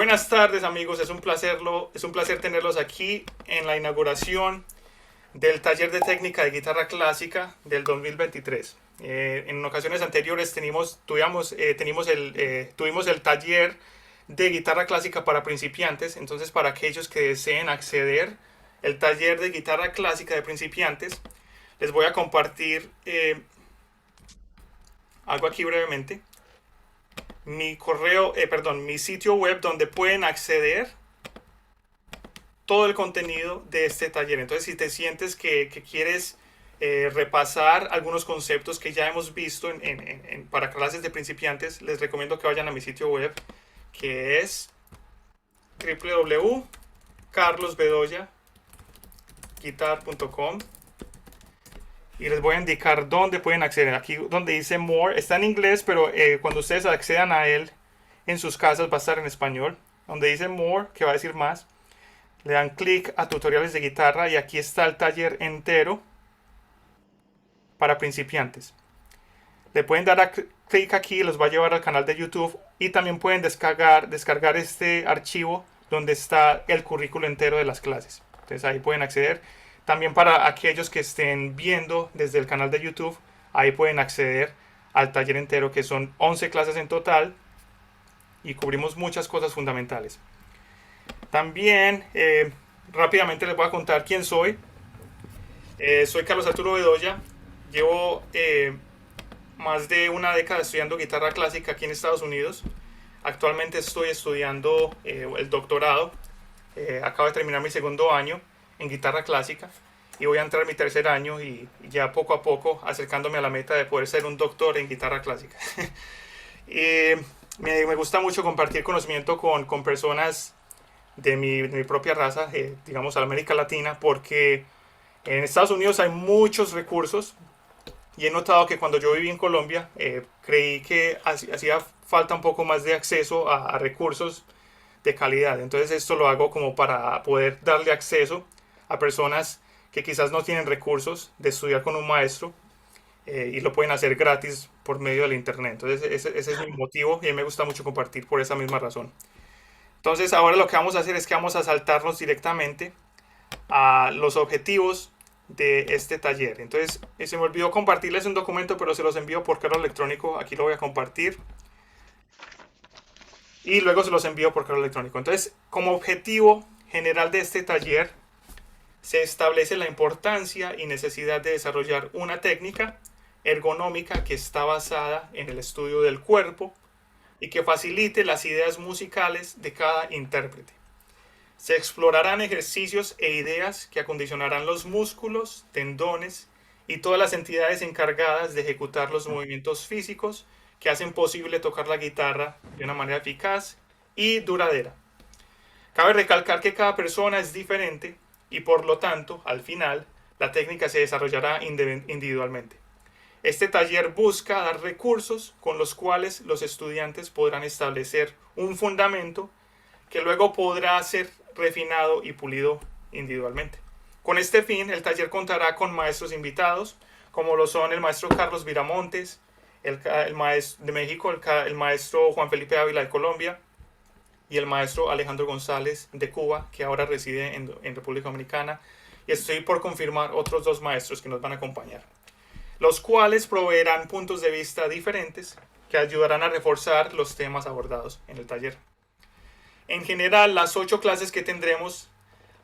Buenas tardes amigos, es un placer tenerlos aquí en la inauguración del taller de técnica de guitarra clásica del 2023. En ocasiones anteriores tuvimos el taller de guitarra clásica para principiantes. Entonces, para aquellos que deseen acceder al taller de guitarra clásica de principiantes, les voy a compartir algo aquí brevemente. Mi sitio web donde pueden acceder todo el contenido de este taller. Entonces, si te sientes que quieres repasar algunos conceptos que ya hemos visto para clases de principiantes, les recomiendo que vayan a mi sitio web, que es www.carlosbedoyaguitar.com, y les voy a indicar dónde pueden acceder. Aquí donde dice More, está en inglés, pero cuando ustedes accedan a él en sus casas va a estar en español. Donde dice More, que va a decir más, le dan clic a tutoriales de guitarra y aquí está el taller entero para principiantes. Le pueden dar clic aquí, los va a llevar al canal de YouTube, y también pueden descargar este archivo donde está el currículo entero de las clases. Entonces ahí pueden acceder. También para aquellos que estén viendo desde el canal de YouTube, ahí pueden acceder al taller entero, que son 11 clases en total y cubrimos muchas cosas fundamentales. También rápidamente les voy a contar quién soy. Soy Carlos Arturo Bedoya. Llevo más de una década estudiando guitarra clásica aquí en Estados Unidos. Actualmente estoy estudiando el doctorado. Acabo de terminar mi segundo año en guitarra clásica y voy a entrar en mi tercer año, y ya poco a poco acercándome a la meta de poder ser un doctor en guitarra clásica. Y me gusta mucho compartir conocimiento con personas de mi propia raza, digamos, a la América Latina, porque en Estados Unidos hay muchos recursos, y he notado que cuando yo viví en Colombia creí que hacía falta un poco más de acceso a recursos de calidad. Entonces esto lo hago como para poder darle acceso a personas que quizás no tienen recursos de estudiar con un maestro, y lo pueden hacer gratis por medio del internet. Entonces ese es mi motivo, y a mí me gusta mucho compartir por esa misma razón. Entonces ahora lo que vamos a hacer es que vamos a saltarnos directamente a los objetivos de este taller. Entonces se me olvidó compartirles un documento, pero se los envío por correo electrónico. Aquí lo voy a compartir y luego se los envío por correo electrónico. Entonces, como objetivo general de este taller, se establece la importancia y necesidad de desarrollar una técnica ergonómica que está basada en el estudio del cuerpo y que facilite las ideas musicales de cada intérprete. Se explorarán ejercicios e ideas que acondicionarán los músculos, tendones y todas las entidades encargadas de ejecutar los movimientos físicos que hacen posible tocar la guitarra de una manera eficaz y duradera. Cabe recalcar que cada persona es diferente y por lo tanto, al final, la técnica se desarrollará individualmente. Este taller busca dar recursos con los cuales los estudiantes podrán establecer un fundamento que luego podrá ser refinado y pulido individualmente. Con este fin, el taller contará con maestros invitados, como lo son el maestro Carlos Viramontes, el maestro de México, el maestro Juan Felipe Ávila de Colombia, y el maestro Alejandro González de Cuba, que ahora reside en República Dominicana. Y estoy por confirmar otros dos maestros que nos van a acompañar, los cuales proveerán puntos de vista diferentes que ayudarán a reforzar los temas abordados en el taller. En general, las 8 clases que tendremos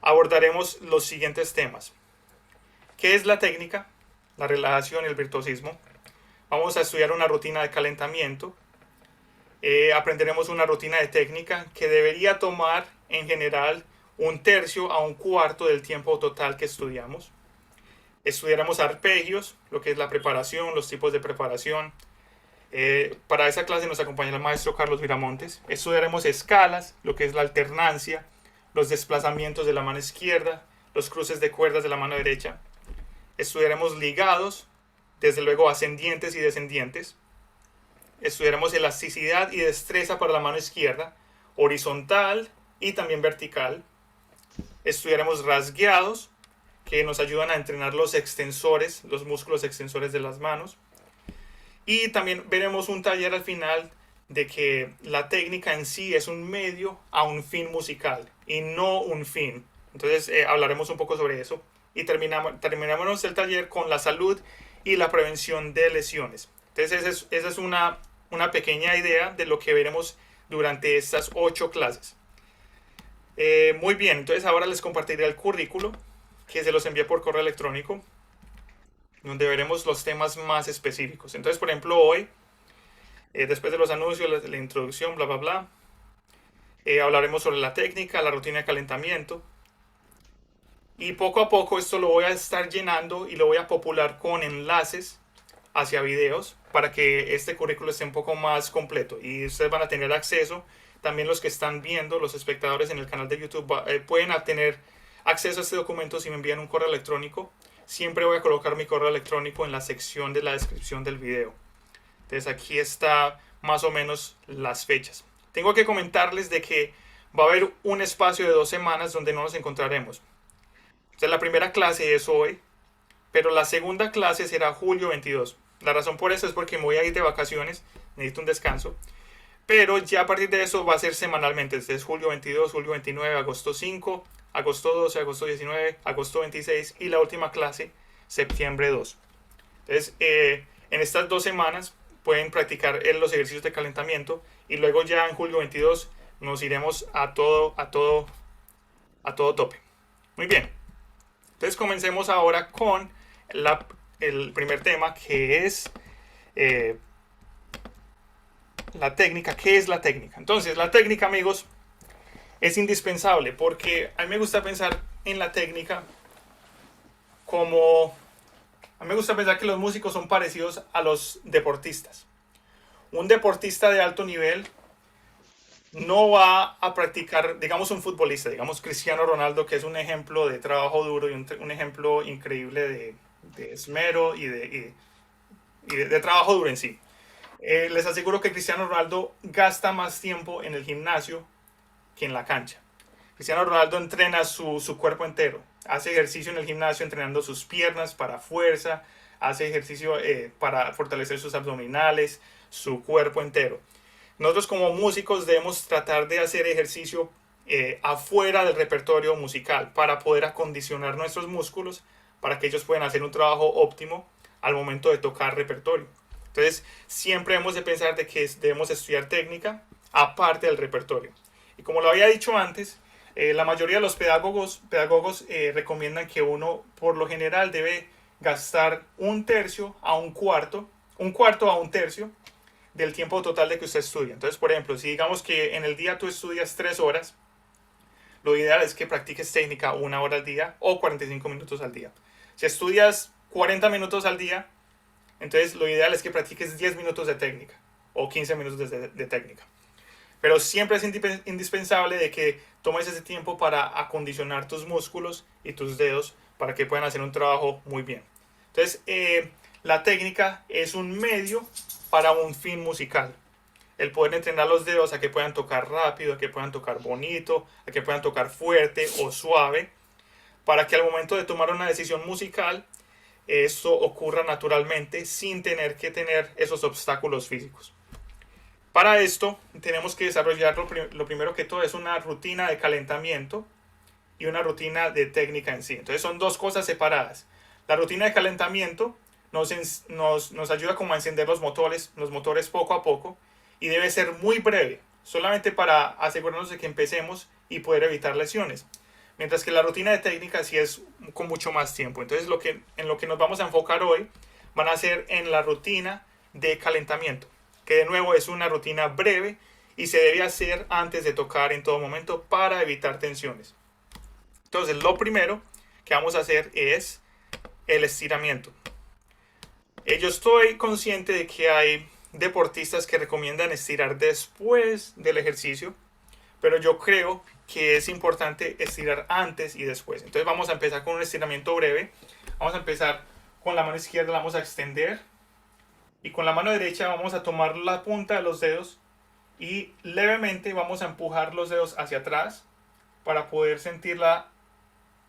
abordaremos los siguientes temas. ¿Qué es la técnica? La relajación y el virtuosismo. Vamos a estudiar una rutina de calentamiento. Aprenderemos una rutina de técnica que debería tomar en general un tercio a un cuarto del tiempo total que estudiamos. Estudiaremos arpegios, lo que es la preparación, los tipos de preparación. Para esa clase nos acompaña el maestro Carlos Viramontes. Estudiaremos escalas, lo que es la alternancia, los desplazamientos de la mano izquierda, los cruces de cuerdas de la mano derecha. Estudiaremos ligados, desde luego ascendientes y descendientes. Estudiaremos elasticidad y destreza para la mano izquierda, horizontal y también vertical. Estudiaremos rasgueados, que nos ayudan a entrenar los extensores, los músculos extensores de las manos. Y también veremos un taller al final de que la técnica en sí es un medio a un fin musical y no un fin. Entonces hablaremos un poco sobre eso y terminamos el taller con la salud y la prevención de lesiones. Entonces esa es una pequeña idea de lo que veremos durante estas 8 clases. Muy bien, entonces ahora les compartiré el currículo que se los envié por correo electrónico, donde veremos los temas más específicos. Entonces, por ejemplo, hoy, después de los anuncios, la introducción, bla, bla, bla, hablaremos sobre la técnica, la rutina de calentamiento. Y poco a poco esto lo voy a estar llenando y lo voy a popular con enlaces hacia videos para que este currículo esté un poco más completo. Y ustedes van a tener acceso, también los que están viendo, los espectadores en el canal de YouTube, pueden tener acceso a este documento si me envían un correo electrónico. Siempre voy a colocar mi correo electrónico en la sección de la descripción del video. Entonces aquí está más o menos las fechas. Tengo que comentarles de que va a haber un espacio de 2 semanas donde no nos encontraremos. Entonces la primera clase es hoy, pero la segunda clase será julio 22. La razón por eso es porque me voy a ir de vacaciones, necesito un descanso. Pero ya a partir de eso va a ser semanalmente. Entonces julio 22, julio 29, agosto 5, agosto 12, agosto 19, agosto 26 y la última clase, septiembre 2. Entonces en estas 2 semanas pueden practicar los ejercicios de calentamiento y luego ya en julio 22 nos iremos a todo tope. Muy bien. Entonces comencemos ahora con el primer tema, que es la técnica. ¿Qué es la técnica? Entonces la técnica, amigos, es indispensable porque a mí me gusta pensar en la técnica como... A mí me gusta pensar que los músicos son parecidos a los deportistas. Un deportista de alto nivel no va a practicar, digamos un futbolista, digamos Cristiano Ronaldo, que es un ejemplo de trabajo duro y un ejemplo increíble de esmero y de trabajo duro en sí. Les aseguro que Cristiano Ronaldo gasta más tiempo en el gimnasio que en la cancha. Cristiano Ronaldo entrena su cuerpo entero, hace ejercicio en el gimnasio entrenando sus piernas para fuerza, hace ejercicio para fortalecer sus abdominales, su cuerpo entero. Nosotros como músicos debemos tratar de hacer ejercicio afuera del repertorio musical para poder acondicionar nuestros músculos para que ellos puedan hacer un trabajo óptimo al momento de tocar repertorio. Entonces siempre hemos de pensar de que debemos estudiar técnica aparte del repertorio. Y como lo había dicho antes, la mayoría de los pedagogos recomiendan que uno por lo general debe gastar un tercio a un cuarto a un tercio del tiempo total de que usted estudia. Entonces, por ejemplo, si digamos que en el día tú estudias 3 horas, lo ideal es que practiques técnica 1 hora al día o 45 minutos al día. Si estudias 40 minutos al día, entonces lo ideal es que practiques 10 minutos de técnica o 15 minutos de técnica. Pero siempre es indispensable de que tomes ese tiempo para acondicionar tus músculos y tus dedos para que puedan hacer un trabajo muy bien. Entonces, la técnica es un medio para un fin musical. El poder entrenar los dedos a que puedan tocar rápido, a que puedan tocar bonito, a que puedan tocar fuerte o suave, para que al momento de tomar una decisión musical, esto ocurra naturalmente sin tener que tener esos obstáculos físicos. Para esto tenemos que desarrollar lo primero que todo es una rutina de calentamiento y una rutina de técnica en sí. Entonces son 2 cosas separadas. La rutina de calentamiento nos ayuda como a encender los motores poco a poco y debe ser muy breve, solamente para asegurarnos de que empecemos y poder evitar lesiones. Mientras que la rutina de técnica sí es con mucho más tiempo. Entonces en lo que nos vamos a enfocar hoy van a ser en la rutina de calentamiento, que de nuevo es una rutina breve y se debe hacer antes de tocar en todo momento para evitar tensiones. Entonces lo primero que vamos a hacer es el estiramiento. Yo estoy consciente de que hay deportistas que recomiendan estirar después del ejercicio, pero yo creo que es importante estirar antes y después. Entonces vamos a empezar con un estiramiento breve. Vamos a empezar con la mano izquierda, la vamos a extender y con la mano derecha vamos a tomar la punta de los dedos y levemente vamos a empujar los dedos hacia atrás para poder sentir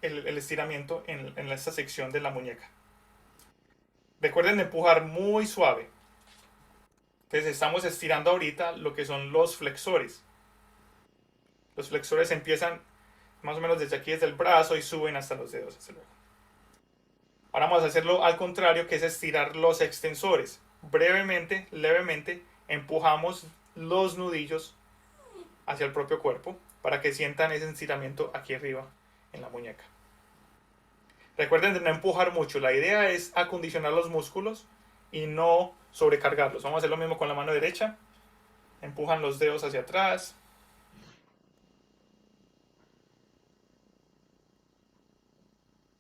el estiramiento en esta sección de la muñeca. Recuerden empujar muy suave. Entonces estamos estirando ahorita lo que son los flexores. Los flexores empiezan más o menos desde aquí, desde el brazo, y suben hasta los dedos. Hasta luego. Ahora vamos a hacerlo al contrario, que es estirar los extensores. Brevemente, levemente, empujamos los nudillos hacia el propio cuerpo para que sientan ese estiramiento aquí arriba en la muñeca. Recuerden de no empujar mucho. La idea es acondicionar los músculos y no sobrecargarlos. Vamos a hacer lo mismo con la mano derecha. Empujan los dedos hacia atrás.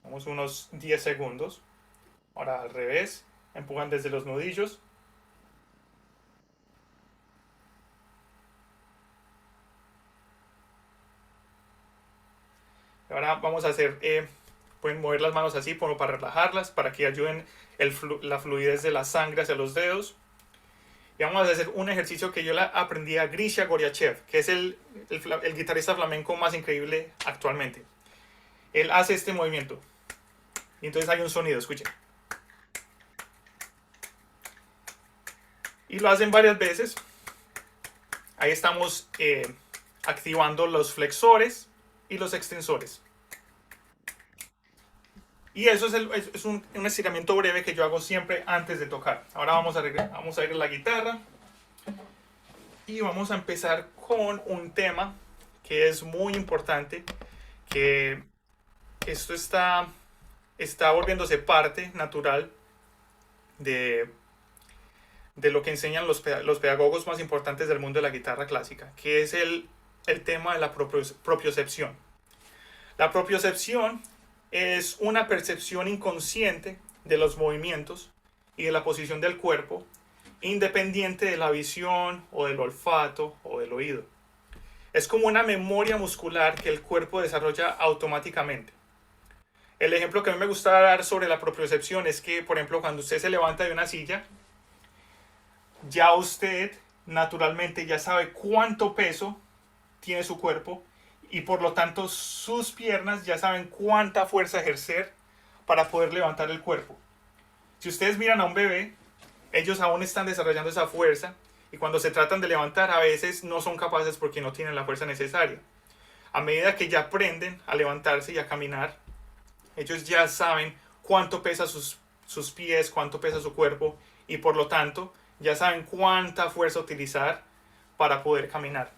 Vamos unos 10 segundos. Ahora al revés. Empujan desde los nudillos. Ahora vamos a hacer, pueden mover las manos así como para relajarlas, para que ayuden la fluidez de la sangre hacia los dedos. Y vamos a hacer un ejercicio que yo le aprendí a Grisha Goryachev, que es el guitarrista flamenco más increíble actualmente. Él hace este movimiento. Y entonces hay un sonido, escuchen. Y lo hacen varias veces. Ahí estamos activando los flexores y los extensores. Y eso es un estiramiento breve que yo hago siempre antes de tocar. Ahora vamos a ir a la guitarra. Y vamos a empezar con un tema que es muy importante. Que esto está volviéndose parte natural de lo que enseñan los pedagogos más importantes del mundo de la guitarra clásica, que es el tema de la propiocepción. La propiocepción es una percepción inconsciente de los movimientos y de la posición del cuerpo, independiente de la visión o del olfato o del oído. Es como una memoria muscular que el cuerpo desarrolla automáticamente. El ejemplo que a mí me gusta dar sobre la propiocepción es que, por ejemplo, cuando usted se levanta de una silla, ya usted naturalmente ya sabe cuánto peso tiene su cuerpo y por lo tanto sus piernas ya saben cuánta fuerza ejercer para poder levantar el cuerpo. Si ustedes miran a un bebé, ellos aún están desarrollando esa fuerza y cuando se tratan de levantar a veces no son capaces porque no tienen la fuerza necesaria. A medida que ya aprenden a levantarse y a caminar, ellos ya saben cuánto pesa sus pies, cuánto pesa su cuerpo y por lo tanto ya saben cuánta fuerza utilizar para poder caminar,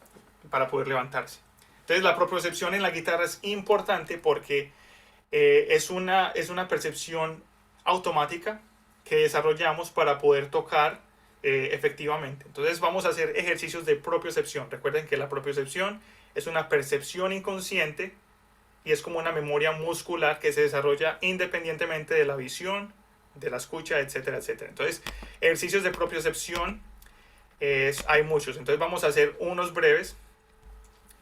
para poder levantarse. Entonces la propiocepción en la guitarra es importante porque es una percepción automática que desarrollamos para poder tocar efectivamente. Entonces vamos a hacer ejercicios de propiocepción. Recuerden que la propiocepción es una percepción inconsciente y es como una memoria muscular que se desarrolla independientemente de la visión, de la escucha, etcétera, etcétera. Entonces, ejercicios de propiocepción hay muchos. Entonces vamos a hacer unos breves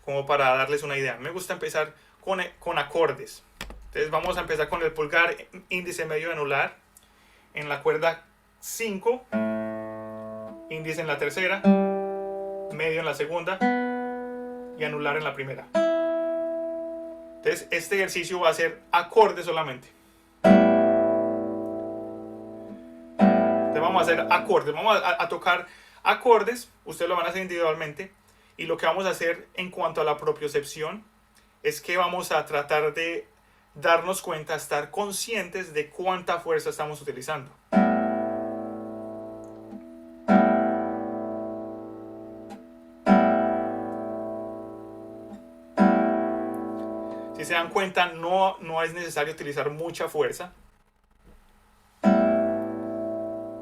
como para darles una idea. Me gusta empezar con acordes. Entonces vamos a empezar con el pulgar, índice, medio, anular en la cuerda 5, índice en la tercera, medio en la segunda y anular en la primera. Entonces este ejercicio va a ser acordes solamente. Entonces vamos a hacer acordes, vamos a tocar acordes, ustedes lo van a hacer individualmente y lo que vamos a hacer en cuanto a la propiocepción es que vamos a tratar de darnos cuenta, estar conscientes de cuánta fuerza estamos utilizando. Si se dan cuenta, no es necesario utilizar mucha fuerza,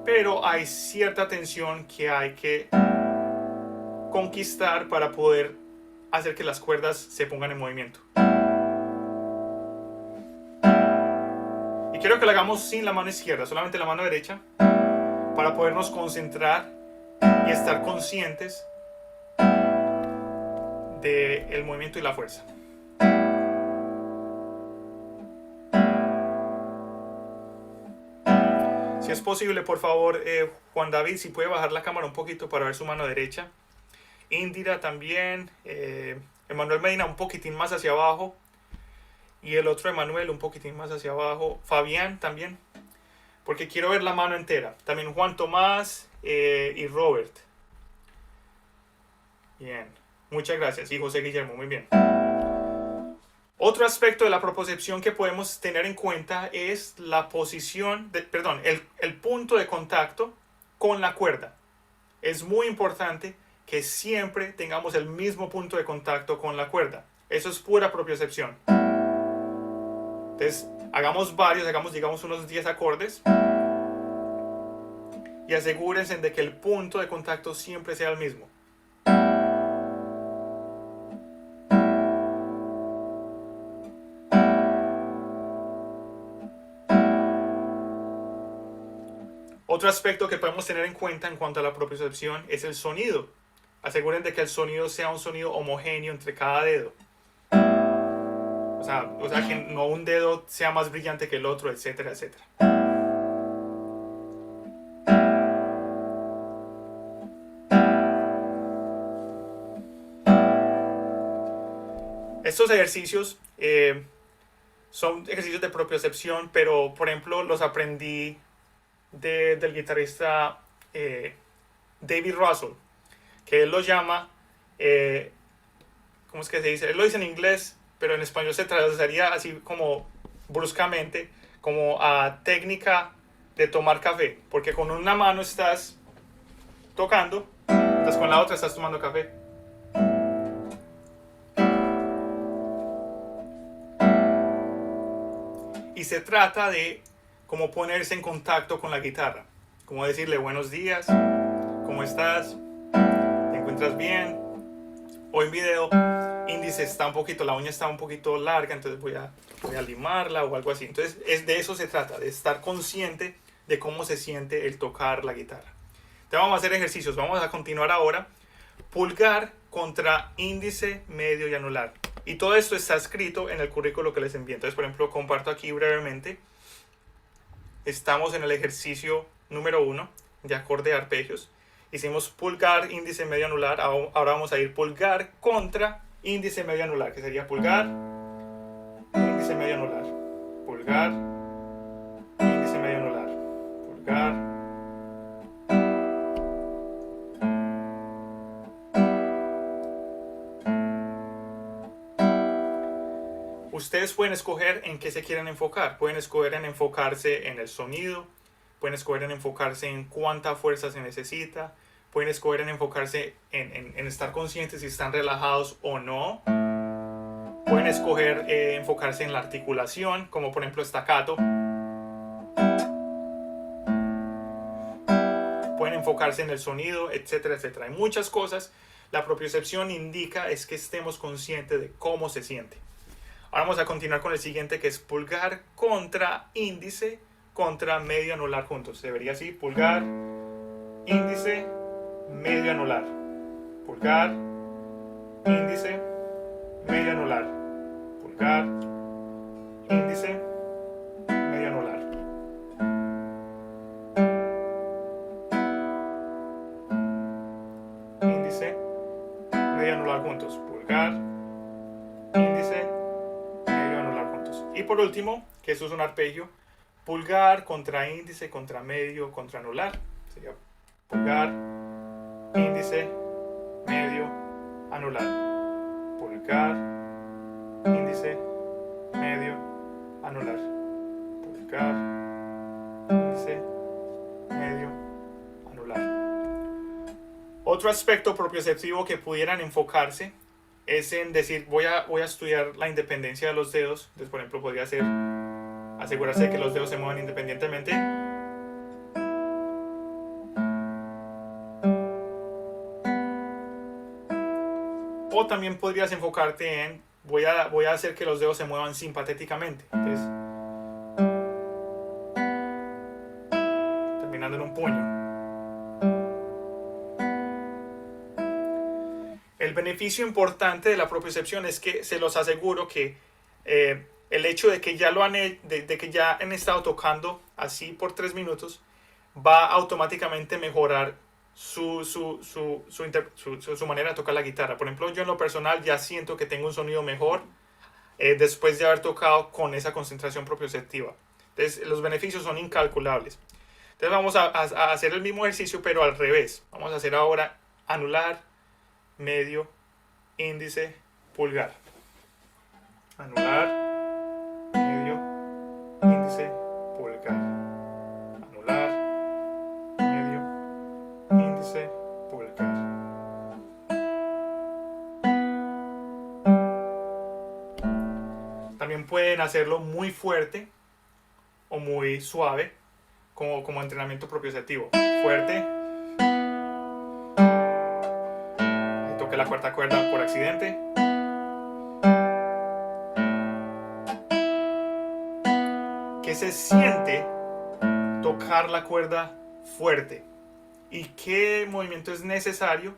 pero hay cierta tensión que hay que conquistar para poder hacer que las cuerdas se pongan en movimiento. Y quiero que lo hagamos sin la mano izquierda, solamente la mano derecha, para podernos concentrar y estar conscientes del movimiento y la fuerza. Si es posible, por favor, Juan David, si puede bajar la cámara un poquito para ver su mano derecha. Indira también. Emanuel Medina un poquitín más hacia abajo. Y el otro Emanuel un poquitín más hacia abajo. Fabián también. Porque quiero ver la mano entera. También Juan Tomás, y Robert. Bien, muchas gracias. Y José Guillermo, muy bien. Otro aspecto de la propiocepción que podemos tener en cuenta es la posición, el punto de contacto con la cuerda. Es muy importante que siempre tengamos el mismo punto de contacto con la cuerda. Eso es pura propiocepción. Entonces, hagamos digamos unos 10 acordes y asegúrense de que el punto de contacto siempre sea el mismo. Otro aspecto que podemos tener en cuenta en cuanto a la propiocepción es el sonido. Aseguren de que el sonido sea un sonido homogéneo entre cada dedo. O sea, que no un dedo sea más brillante que el otro, etcétera, etcétera. Estos ejercicios son ejercicios de propiocepción, pero por ejemplo los aprendí del guitarrista David Russell, que él lo llama, ¿cómo es que se dice? Él lo dice en inglés, pero en español se traduciría así como bruscamente, como a técnica de tomar café, porque con una mano estás tocando, mientras con la otra estás tomando café. Y se trata de como ponerse en contacto con la guitarra, como decirle buenos días, ¿cómo estás? ¿Te encuentras bien? O en video, índice está un poquito, la uña está un poquito larga, entonces voy a limarla o algo así. Entonces, de eso se trata, de estar consciente de cómo se siente el tocar la guitarra. Entonces vamos a hacer ejercicios, vamos a continuar ahora. Pulgar contra índice, medio y anular. Y todo esto está escrito en el currículo que les envié. Entonces, por ejemplo, comparto aquí brevemente. Estamos en el ejercicio número 1 de acorde de arpegios. Hicimos pulgar, índice, medio, anular. Ahora vamos a ir pulgar contra índice, medio, anular, que sería pulgar, índice, medio, anular. Pulgar, índice, medio, anular. Pulgar. Ustedes pueden escoger en qué se quieren enfocar. Pueden escoger en enfocarse en el sonido. Pueden escoger en enfocarse en cuánta fuerza se necesita. Pueden escoger en enfocarse en estar conscientes si están relajados o no. Pueden escoger enfocarse en la articulación, como por ejemplo staccato. Pueden enfocarse en el sonido, etcétera, etcétera. Hay muchas cosas. La propiocepción indica es que estemos conscientes de cómo se siente. Ahora vamos a continuar con el siguiente, que es pulgar contra índice contra medio anular juntos. Debería así, pulgar, índice, medio anular. Pulgar, índice, medio anular. Pulgar, índice, medio anular. Índice, medio anular juntos. Pulgar, índice, medio anular juntos. Y por último, que esto es un arpegio, pulgar contra índice contra medio contra anular. Sería pulgar, índice, medio, anular. Pulgar, índice, medio, anular. Pulgar, índice, medio, anular. Otro aspecto propioceptivo que pudieran enfocarse es en decir voy a estudiar la independencia de los dedos. Entonces, por ejemplo, podría ser asegurarse de que los dedos se muevan independientemente. O también podrías enfocarte en voy a hacer que los dedos se muevan simpatéticamente. Entonces, terminando en un puño. El beneficio importante de la propiocepción es que se los aseguro que el hecho de que ya de que ya han estado tocando así por 3 minutos va a automáticamente mejorar su manera de tocar la guitarra. Por ejemplo, yo en lo personal ya siento que tengo un sonido mejor después de haber tocado con esa concentración propioceptiva. Entonces, los beneficios son incalculables. Entonces vamos a hacer el mismo ejercicio, pero al revés. Vamos a hacer ahora anular, medio, índice, pulgar. Anular, medio, índice, pulgar. Anular, medio, índice, pulgar. También pueden hacerlo muy fuerte o muy suave, como entrenamiento propioceptivo. Fuerte. Ahí toqué la cuarta cuerda por accidente. ¿Qué se siente tocar la cuerda fuerte? ¿Y qué movimiento es necesario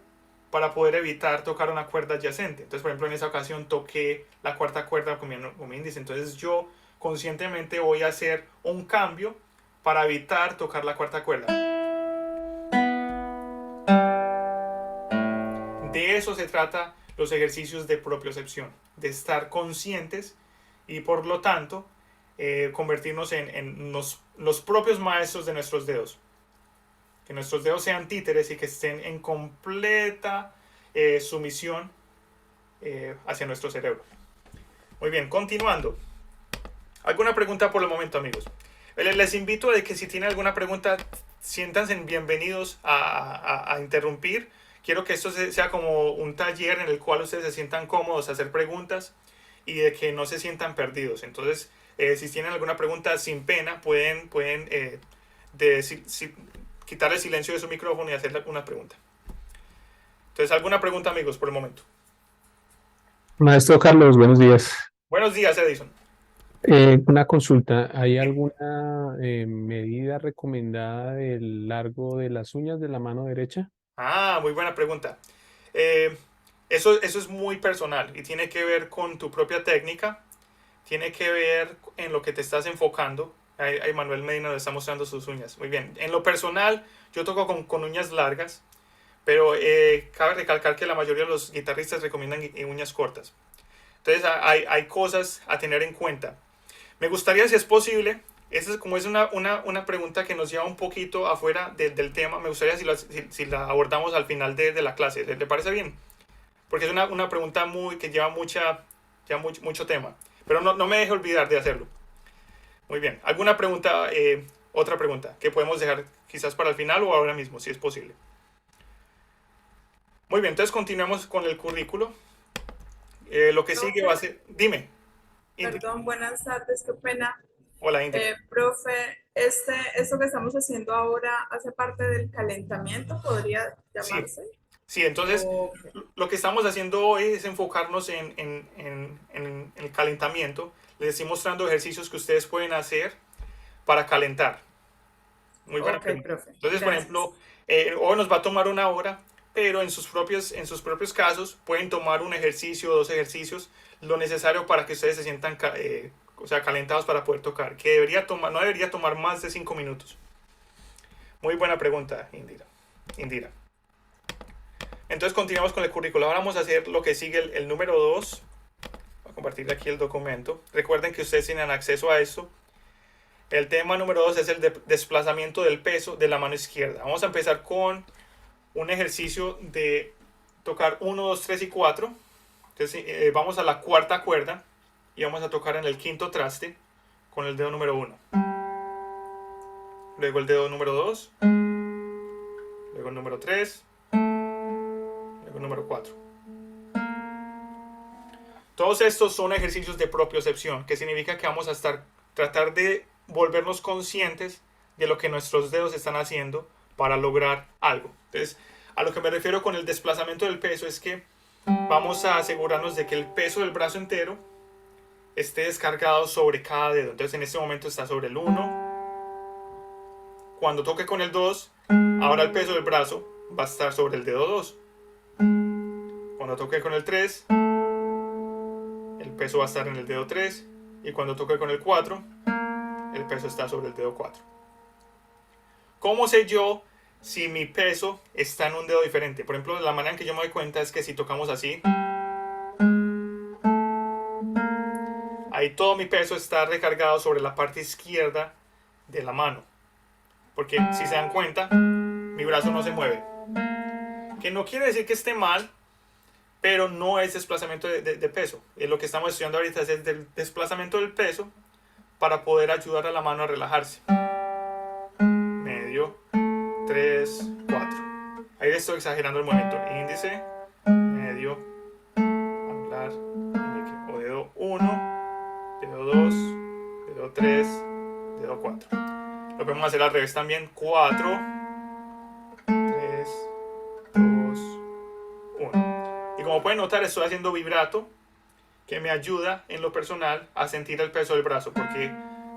para poder evitar tocar una cuerda adyacente? Entonces, por ejemplo, en esa ocasión toqué la cuarta cuerda con mi índice. Entonces yo conscientemente voy a hacer un cambio para evitar tocar la cuarta cuerda. De eso se trata los ejercicios de propiocepción, de estar conscientes y por lo tanto convertirnos en los propios maestros de nuestros dedos. Que nuestros dedos sean títeres y que estén en completa sumisión hacia nuestro cerebro. Muy bien, continuando. ¿Alguna pregunta por el momento, amigos? Les invito a que si tienen alguna pregunta, siéntanse bienvenidos a interrumpir. Quiero que esto sea como un taller en el cual ustedes se sientan cómodos a hacer preguntas y de que no se sientan perdidos. Entonces, si tienen alguna pregunta, sin pena, pueden quitar el silencio de su micrófono y hacerle una pregunta. Entonces, ¿alguna pregunta, amigos, por el momento? Maestro Carlos, buenos días. Buenos días, Edison. Una consulta, ¿hay alguna medida recomendada del largo de las uñas de la mano derecha? Muy buena pregunta. Eh, eso es muy personal y tiene que ver con tu propia técnica, tiene que ver en lo que te estás enfocando. Ahí Manuel Medina nos está mostrando sus uñas. Muy bien. En lo personal, yo toco con uñas largas, pero cabe recalcar que la mayoría de los guitarristas recomiendan uñas cortas. Entonces hay cosas a tener en cuenta. Me gustaría, si es posible, esa es como es una pregunta que nos lleva un poquito afuera del tema, me gustaría si la abordamos al final de la clase. ¿Le parece bien? Porque es una pregunta que lleva mucho tema. Pero no me deje olvidar de hacerlo. Muy bien. ¿Alguna pregunta, otra pregunta, que podemos dejar quizás para el final o ahora mismo, si es posible? Muy bien, entonces continuemos con el currículo. Lo que sigue va a Profe, ser... Dime, Indy. perdón, buenas tardes, qué pena. Hola, Indira. Profe, esto que estamos haciendo ahora hace parte del calentamiento, ¿podría Sí, llamarse? sí, entonces Ok, lo que estamos haciendo hoy es enfocarnos en el calentamiento. Les estoy mostrando ejercicios que ustedes pueden hacer para calentar. Muy buena ok, pregunta. profe, Entonces, por gracias. ejemplo, hoy nos va a tomar una hora, pero en sus propios casos pueden tomar un ejercicio o dos ejercicios, lo necesario para que ustedes se sientan o sea, calentados para poder tocar, que no debería tomar más de 5 minutos. Muy buena pregunta, Indira. Entonces continuamos con el currículo. Ahora vamos a hacer lo que sigue el número 2. Voy a compartir aquí el documento. Recuerden que ustedes tienen acceso a esto. El tema número 2 es el desplazamiento del peso de la mano izquierda. Vamos a empezar con un ejercicio de tocar 1, 2, 3 y 4. Entonces vamos a la cuarta cuerda y vamos a tocar en el quinto traste con el dedo número 1. Luego el dedo número 2. Luego el número 3. Luego el número 4. Todos estos son ejercicios de propiocepción, que significa que vamos a tratar de volvernos conscientes de lo que nuestros dedos están haciendo para lograr algo. Entonces, a lo que me refiero con el desplazamiento del peso es que vamos a asegurarnos de que el peso del brazo entero esté descargado sobre cada dedo. Entonces, en este momento está sobre el 1. Cuando toque con el 2, ahora el peso del brazo va a estar sobre el dedo 2. Cuando toque con el 3, el peso va a estar en el dedo 3. Y cuando toque con el 4, el peso está sobre el dedo 4. ¿Cómo sé yo si mi peso está en un dedo diferente? Por ejemplo, la manera en que yo me doy cuenta es que si tocamos así, ahí todo mi peso está recargado sobre la parte izquierda de la mano. porque si se dan cuenta, mi brazo no se mueve. Que no quiere decir que esté mal, pero no es desplazamiento de peso. Lo que estamos estudiando ahorita es el desplazamiento del peso para poder ayudar a la mano a relajarse. Medio, 3, 4. Ahí estoy exagerando el movimiento. Índice, medio, anular, meñique. O dedo 1, dedo 2, dedo 3, dedo 4. Lo podemos hacer al revés también. 4, 3, 2, 1. Y como pueden notar, estoy haciendo vibrato, que me ayuda en lo personal a sentir el peso del brazo, porque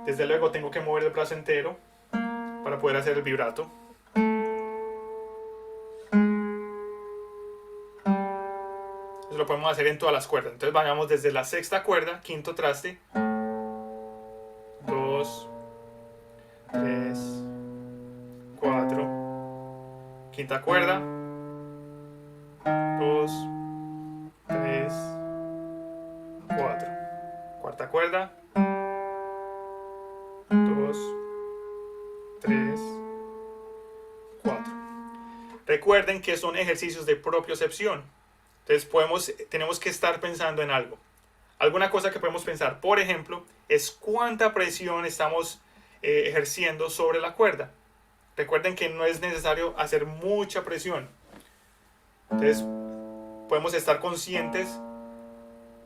desde luego tengo que mover el brazo entero para poder hacer el vibrato. Eso lo podemos hacer en todas las cuerdas. Entonces vayamos desde la sexta cuerda, quinto traste, 2, 3, 4, quinta cuerda, 2, 3, 4, cuarta cuerda, 2, 3, 4. Recuerden que son ejercicios de propiocepción. Entonces tenemos que estar pensando en algo. Alguna cosa que podemos pensar, por ejemplo, es cuánta presión estamos ejerciendo sobre la cuerda. Recuerden que no es necesario hacer mucha presión. Entonces podemos estar conscientes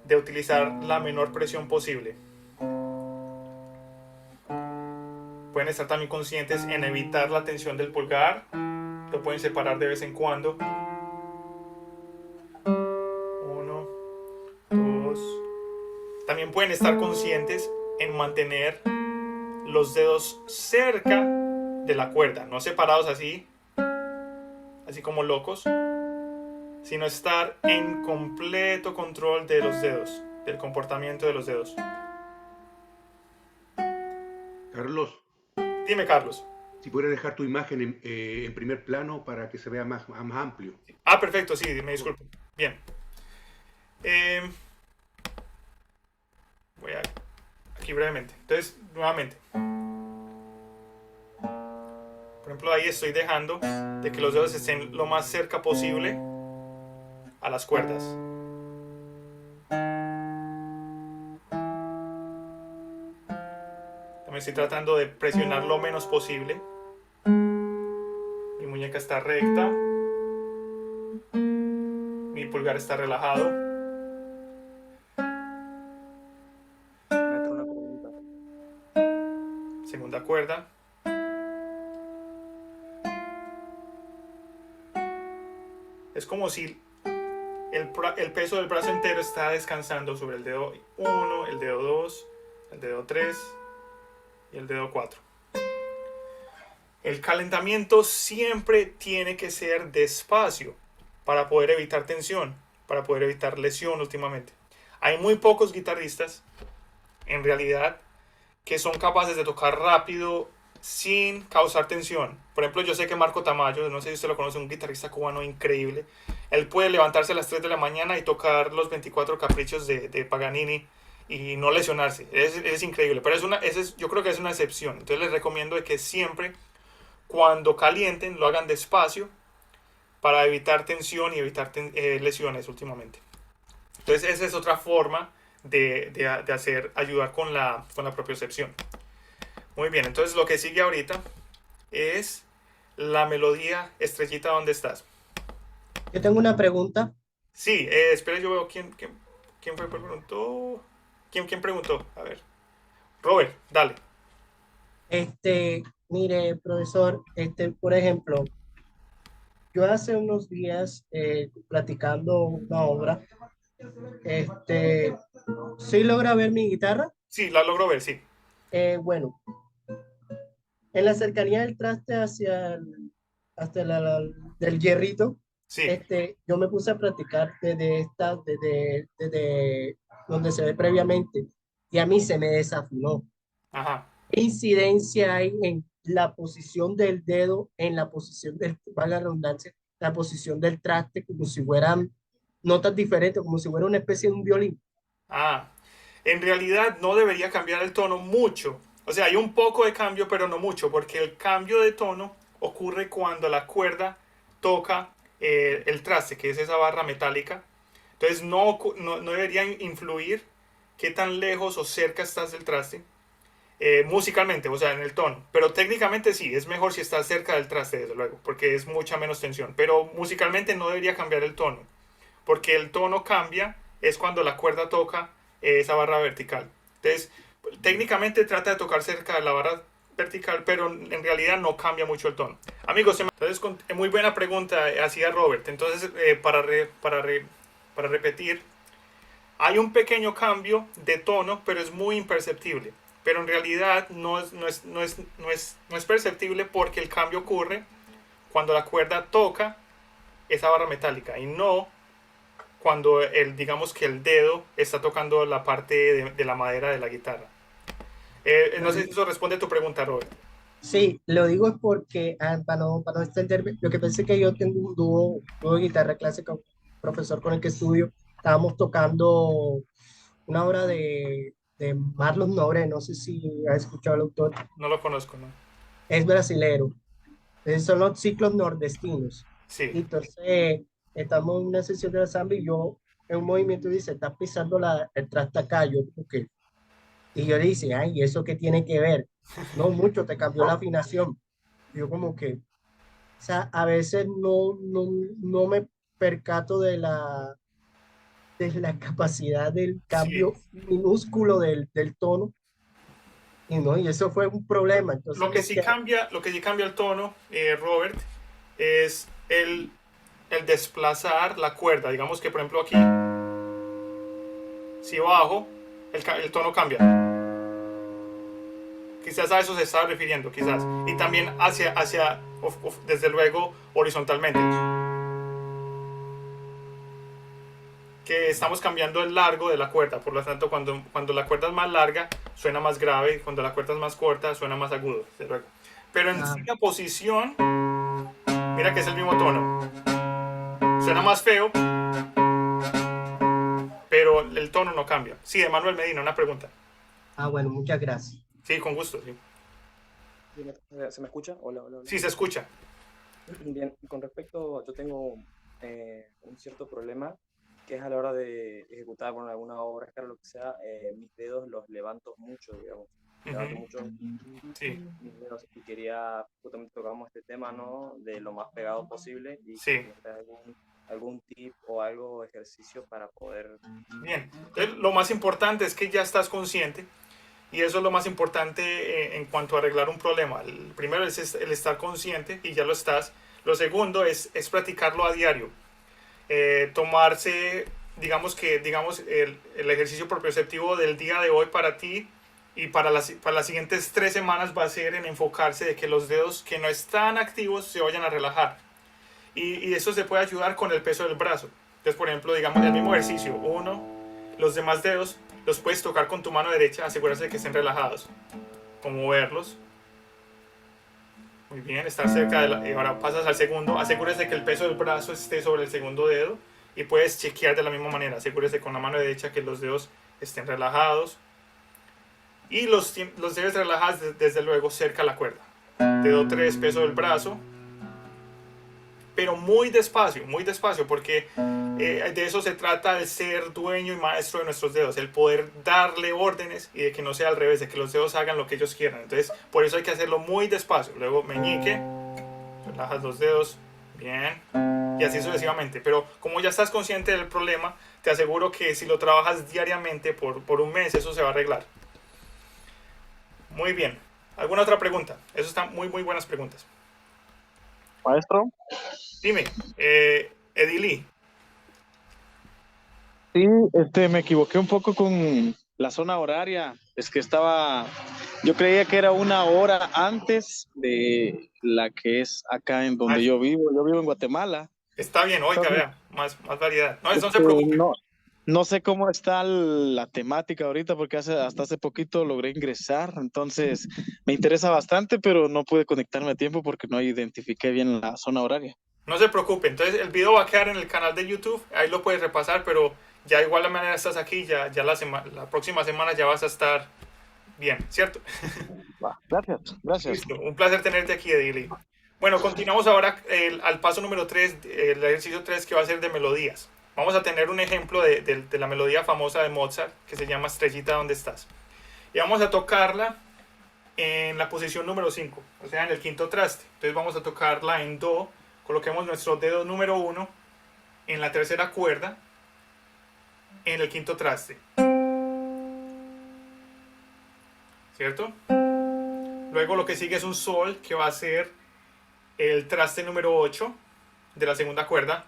de utilizar la menor presión posible. Pueden estar también conscientes en evitar la tensión del pulgar. Lo pueden separar de vez en cuando. 1, 2. También pueden estar conscientes en mantener los dedos cerca de la cuerda, no separados así como locos, sino estar en completo control de los dedos, del comportamiento de los dedos. Carlos, Dime, Carlos. si pudieras dejar tu imagen en primer plano para que se vea más amplio. Ah, perfecto, sí, me disculpo. Bien. Voy a aquí brevemente. Entonces, nuevamente. Por ejemplo, ahí estoy dejando de que los dedos estén lo más cerca posible a las cuerdas. También estoy tratando de presionar lo menos posible. Mi muñeca está recta. Mi pulgar está relajado. Maestro, una pregunta. Segunda cuerda. Es como si el peso del brazo entero está descansando sobre el dedo 1, el dedo 2, el dedo 3 y el dedo 4. El calentamiento siempre tiene que ser despacio para poder evitar tensión, para poder evitar lesión últimamente. Hay muy pocos guitarristas, en realidad, que son capaces de tocar rápido sin causar tensión. Por ejemplo, yo sé que Marco Tamayo, no sé si usted lo conoce, un guitarrista cubano increíble. Él puede levantarse a las 3 de la mañana y tocar los 24 caprichos de Paganini y no lesionarse. Es increíble, pero yo creo que es una excepción. Entonces les recomiendo de que siempre, cuando calienten, lo hagan despacio para evitar tensión y evitar lesiones últimamente. Entonces esa es otra forma de ayudar con la propiocepción. Muy bien, entonces lo que sigue ahorita es la melodía Estrellita, ¿dónde estás? Yo tengo una pregunta. Sí, espera, yo veo quién fue que preguntó. ¿Quién preguntó? A ver. Robert, dale. Mire, profesor, por ejemplo, yo hace unos días platicando una obra, ¿sí logra ver mi guitarra? Sí, la logro ver, sí. Bueno, en la cercanía del traste hasta del hierrito, Sí. yo me puse a practicar desde donde se ve previamente y a mí se me desafinó. Ajá. ¿Qué incidencia hay en la posición del dedo, en la posición valga la redundancia, la posición del traste, como si fueran notas diferentes, como si fuera una especie de un violín? En realidad no debería cambiar el tono mucho. O sea, hay un poco de cambio, pero no mucho, porque el cambio de tono ocurre cuando la cuerda toca el traste, que es esa barra metálica. Entonces no debería influir qué tan lejos o cerca estás del traste musicalmente, o sea, en el tono. Pero técnicamente sí, es mejor si estás cerca del traste, desde luego, porque es mucha menos tensión. Pero musicalmente no debería cambiar el tono, porque el tono cambia es cuando la cuerda toca esa barra vertical. Entonces, técnicamente trata de tocar cerca de la barra vertical, pero en realidad no cambia mucho el tono. Amigos, entonces, muy buena pregunta hacía Robert. Entonces, para repetir, hay un pequeño cambio de tono, pero es muy imperceptible. Pero en realidad no es perceptible porque el cambio ocurre cuando la cuerda toca esa barra metálica y no cuando digamos que el dedo está tocando la parte de la madera de la guitarra. No sé si eso responde a tu pregunta, Robert. Sí, lo digo es porque, para no extenderme, lo que pensé que yo tengo un dúo de guitarra clásica, un profesor con el que estudio, estábamos tocando una obra de Marlon Nobre, no sé si has escuchado al autor, No lo conozco, ¿no? es brasilero, son los ciclos nordestinos. Sí, Y entonces estamos en una sesión de la samba y yo en un movimiento dice, estás pisando el traste acá, yo como que, y yo le dice, ay, ¿y eso qué tiene que ver? No mucho, te cambió la afinación. Yo como que, o sea, a veces no me percato de la capacidad del sí. cambio minúsculo del tono, y eso fue un problema. Entonces Lo que sí cambia el tono, Robert, es el desplazar la cuerda. Digamos que, por ejemplo, aquí, si bajo, el tono cambia. Quizás a eso se está refiriendo, quizás. Y también desde luego, horizontalmente. Que estamos cambiando el largo de la cuerda. Por lo tanto, cuando la cuerda es más larga, suena más grave. Y cuando la cuerda es más corta, suena más agudo, desde luego. Pero en sí la posición, mira que es el mismo tono. Suena más feo, pero el tono no cambia. Sí, de Manuel Medina, una pregunta. bueno, muchas gracias. Sí, con gusto, sí. ¿Se me escucha? Hola, hola, hola. Sí, se escucha. Bien, con respecto, yo tengo un cierto problema que es a la hora de ejecutar bueno, alguna obra, escala, lo que sea, mis dedos los levanto mucho, digamos. Levanto mucho Sí, mis dedos y quería, justamente tocamos este tema, ¿no? De lo más pegado posible y sí. algún tip o algo, ejercicio para poder... Bien. Entonces, lo más importante es que ya estás consciente. Y eso es lo más importante en cuanto a arreglar un problema. El primero es el estar consciente y ya lo estás. Lo segundo es practicarlo a diario. Tomarse, digamos, el ejercicio proprioceptivo del día de hoy para ti y para las siguientes 3 semanas va a ser en enfocarse de que los dedos que no están activos se vayan a relajar. Y eso se puede ayudar con el peso del brazo. Entonces, por ejemplo, digamos el mismo ejercicio. Los demás dedos los puedes tocar con tu mano derecha, asegúrate de que estén relajados. Como moverlos. Muy bien, estar cerca y ahora pasas al segundo. Asegúrese de que el peso del brazo esté sobre el segundo dedo y puedes chequear de la misma manera. Asegúrese con la mano derecha que los dedos estén relajados y los debes relajar desde luego cerca a la cuerda. Dedo 3, peso del brazo, pero muy despacio, porque de eso se trata, el ser dueño y maestro de nuestros dedos, el poder darle órdenes y de que no sea al revés, de que los dedos hagan lo que ellos quieran. Entonces, por eso hay que hacerlo muy despacio. Luego meñique, relajas los dedos, bien, y así sucesivamente. Pero como ya estás consciente del problema, te aseguro que si lo trabajas diariamente por un mes, eso se va a arreglar. Muy bien. ¿Alguna otra pregunta? Eso están muy buenas preguntas. Maestro. Dime, Edilí. Sí, me equivoqué un poco con la zona horaria. Es que yo creía que era una hora antes de la que es acá en donde yo vivo. Yo vivo en Guatemala. Está bien, oiga, Entonces, vea, más variedad. No se preocupe. No sé cómo está la temática ahorita porque hasta hace poquito logré ingresar, entonces me interesa bastante, pero no pude conectarme a tiempo porque no identifiqué bien la zona horaria. No se preocupe, entonces el video va a quedar en el canal de YouTube, ahí lo puedes repasar, pero ya igual de manera estás aquí, ya la próxima semana ya vas a estar bien, ¿cierto? Va, gracias, gracias. Listo, un placer tenerte aquí, Edili. Bueno, continuamos ahora al paso número 3, el ejercicio 3 que va a ser de melodías. Vamos a tener un ejemplo de la melodía famosa de Mozart que se llama Estrellita, ¿dónde estás? Y vamos a tocarla en la posición número 5, o sea, en el quinto traste. Entonces vamos a tocarla en Do, coloquemos nuestro dedo número 1 en la tercera cuerda, en el quinto traste. ¿Cierto? Luego lo que sigue es un Sol, que va a ser el traste número 8 de la segunda cuerda.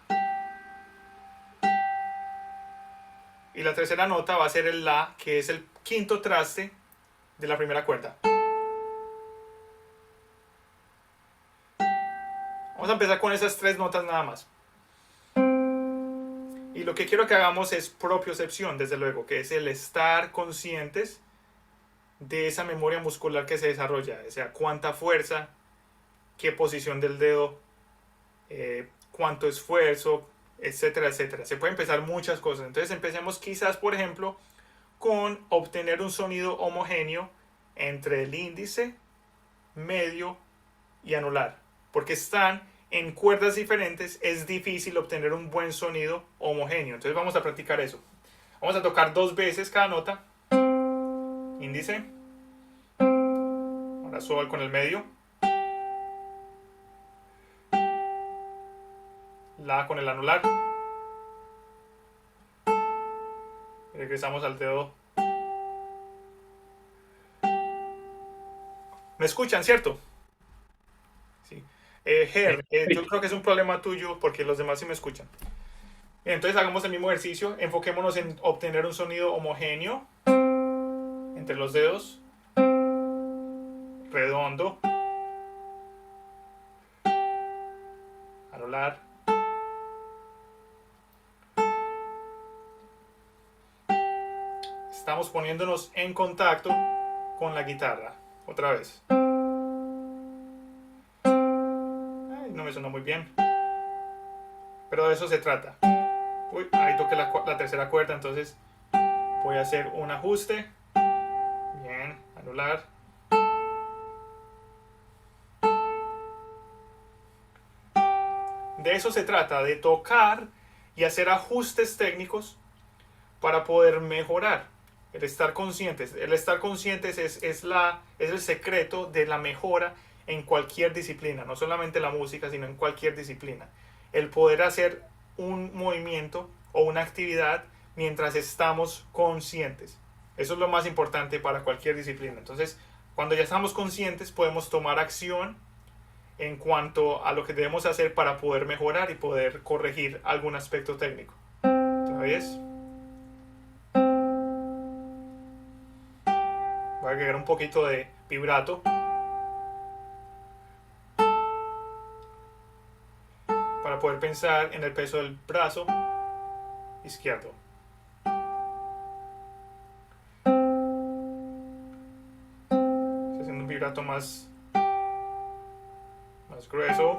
Y la tercera nota va a ser el La, que es el quinto traste de la primera cuerda. Vamos a empezar con esas 3 notas nada más. Y lo que quiero que hagamos es propiocepción, desde luego, que es el estar conscientes de esa memoria muscular que se desarrolla, o sea, cuánta fuerza, qué posición del dedo, cuánto esfuerzo, etcétera, etcétera. Se puede empezar muchas cosas. Entonces empecemos quizás, por ejemplo, con obtener un sonido homogéneo entre el índice, medio y anular. Porque están en cuerdas diferentes, es difícil obtener un buen sonido homogéneo. Entonces vamos a practicar eso. Vamos a tocar 2 veces cada nota. Índice. Ahora Sol con el medio. La con el anular. Y regresamos al dedo. ¿Me escuchan, cierto? Sí. Yo creo que es un problema tuyo porque los demás sí me escuchan. Entonces hagamos el mismo ejercicio. Enfoquémonos en obtener un sonido homogéneo entre los dedos, redondo, anular, estamos poniéndonos en contacto con la guitarra, otra vez. Ay, no me suena muy bien, pero de eso se trata. Uy, ahí toqué la tercera cuerda, entonces voy a hacer un ajuste. Bien, anular. De eso se trata, de tocar y hacer ajustes técnicos para poder mejorar. El estar conscientes. El estar conscientes es el secreto de la mejora en cualquier disciplina, no solamente la música, sino en cualquier disciplina. El poder hacer un movimiento o una actividad mientras estamos conscientes. Eso es lo más importante para cualquier disciplina. Entonces, cuando ya estamos conscientes, podemos tomar acción en cuanto a lo que debemos hacer para poder mejorar y poder corregir algún aspecto técnico. ¿Sabes? Voy a agregar un poquito de vibrato para poder pensar en el peso del brazo izquierdo. Estoy haciendo un vibrato más grueso.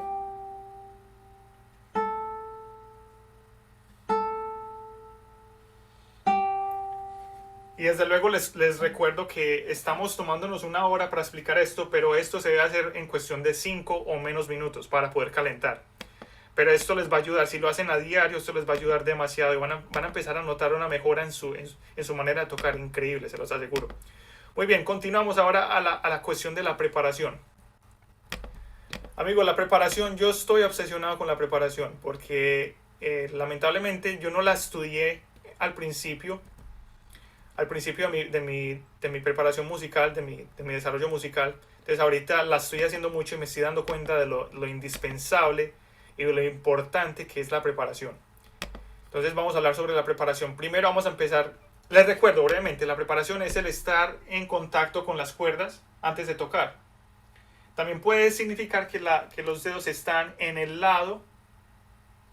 Y desde luego les recuerdo que estamos tomándonos una hora para explicar esto, pero esto se debe hacer en cuestión de 5 o menos minutos para poder calentar. Pero esto les va a ayudar, si lo hacen a diario, esto les va a ayudar demasiado y van a empezar a notar una mejora en su manera de tocar, increíble, se los aseguro. Muy bien, continuamos ahora a la cuestión de la preparación. Amigos, la preparación, yo estoy obsesionado con la preparación porque lamentablemente yo no la estudié al principio de mi preparación musical, de mi desarrollo musical. Entonces ahorita la estoy haciendo mucho y me estoy dando cuenta de lo indispensable y de lo importante que es la preparación. Entonces vamos a hablar sobre la preparación. Primero vamos a empezar, les recuerdo brevemente, la preparación es el estar en contacto con las cuerdas antes de tocar. También puede significar que los dedos están en el lado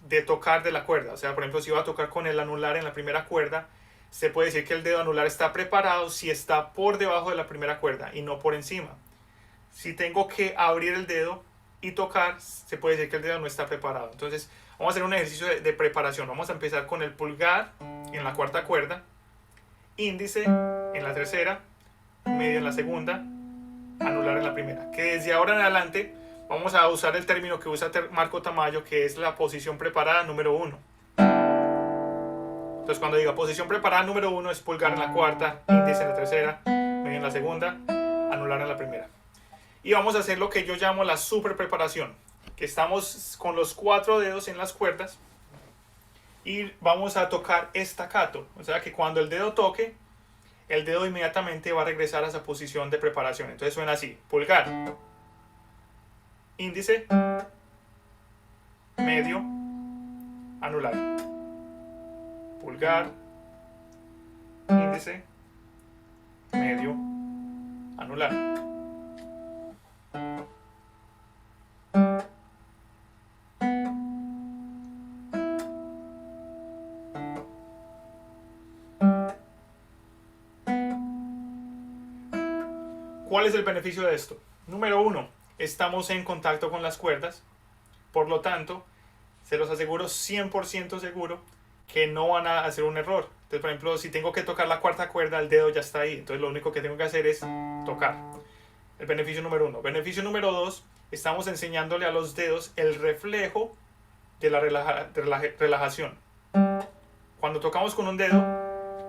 de tocar de la cuerda. O sea, por ejemplo, si va a tocar con el anular en la primera cuerda, se puede decir que el dedo anular está preparado si está por debajo de la primera cuerda y no por encima. Si tengo que abrir el dedo y tocar, se puede decir que el dedo no está preparado. Entonces, vamos a hacer un ejercicio de preparación. Vamos a empezar con el pulgar en la cuarta cuerda, índice en la tercera, medio en la segunda, anular en la primera. Que desde ahora en adelante vamos a usar el término que usa Marco Tamayo, que es la posición preparada número 1. Entonces cuando diga posición preparada número 1 es pulgar en la cuarta, índice en la tercera, medio en la segunda, anular en la primera. Y vamos a hacer lo que yo llamo la super preparación, que estamos con los 4 dedos en las cuerdas y vamos a tocar staccato. O sea que cuando el dedo toque, el dedo inmediatamente va a regresar a esa posición de preparación. Entonces suena así: pulgar, índice, medio, anular. Pulgar, índice, medio, anular. ¿Cuál es el beneficio de esto? Número 1, estamos en contacto con las cuerdas, por lo tanto, se los aseguro 100% seguro que no van a hacer un error. Entonces, por ejemplo, si tengo que tocar la cuarta cuerda, el dedo ya está ahí. Entonces, lo único que tengo que hacer es tocar. El beneficio número 1. Beneficio número 2, estamos enseñándole a los dedos el reflejo de la relajación. Cuando tocamos con un dedo,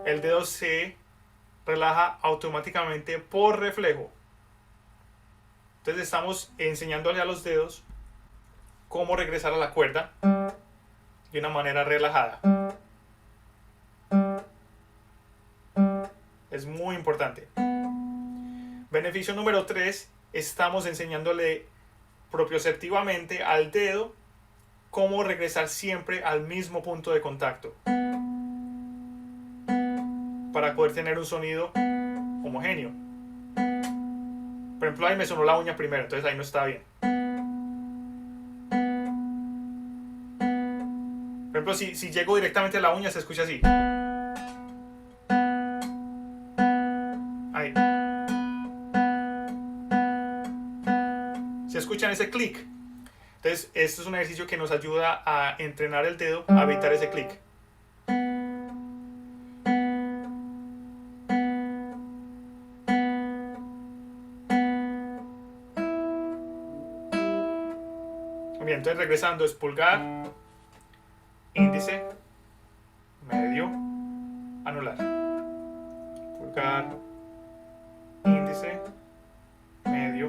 el dedo se relaja automáticamente por reflejo. Entonces, estamos enseñándole a los dedos cómo regresar a la cuerda de una manera relajada. Es muy importante. Beneficio número 3, estamos enseñándole propioceptivamente al dedo cómo regresar siempre al mismo punto de contacto para poder tener un sonido homogéneo. Por ejemplo, ahí me sonó la uña primero, entonces ahí no está bien. Por ejemplo, si llego directamente a la uña, se escucha así. Ahí. ¿Se escuchan ese clic? Entonces, esto es un ejercicio que nos ayuda a entrenar el dedo a evitar ese clic. Bien, entonces regresando es pulgar, índice, medio, anular. Pulgar, índice, medio,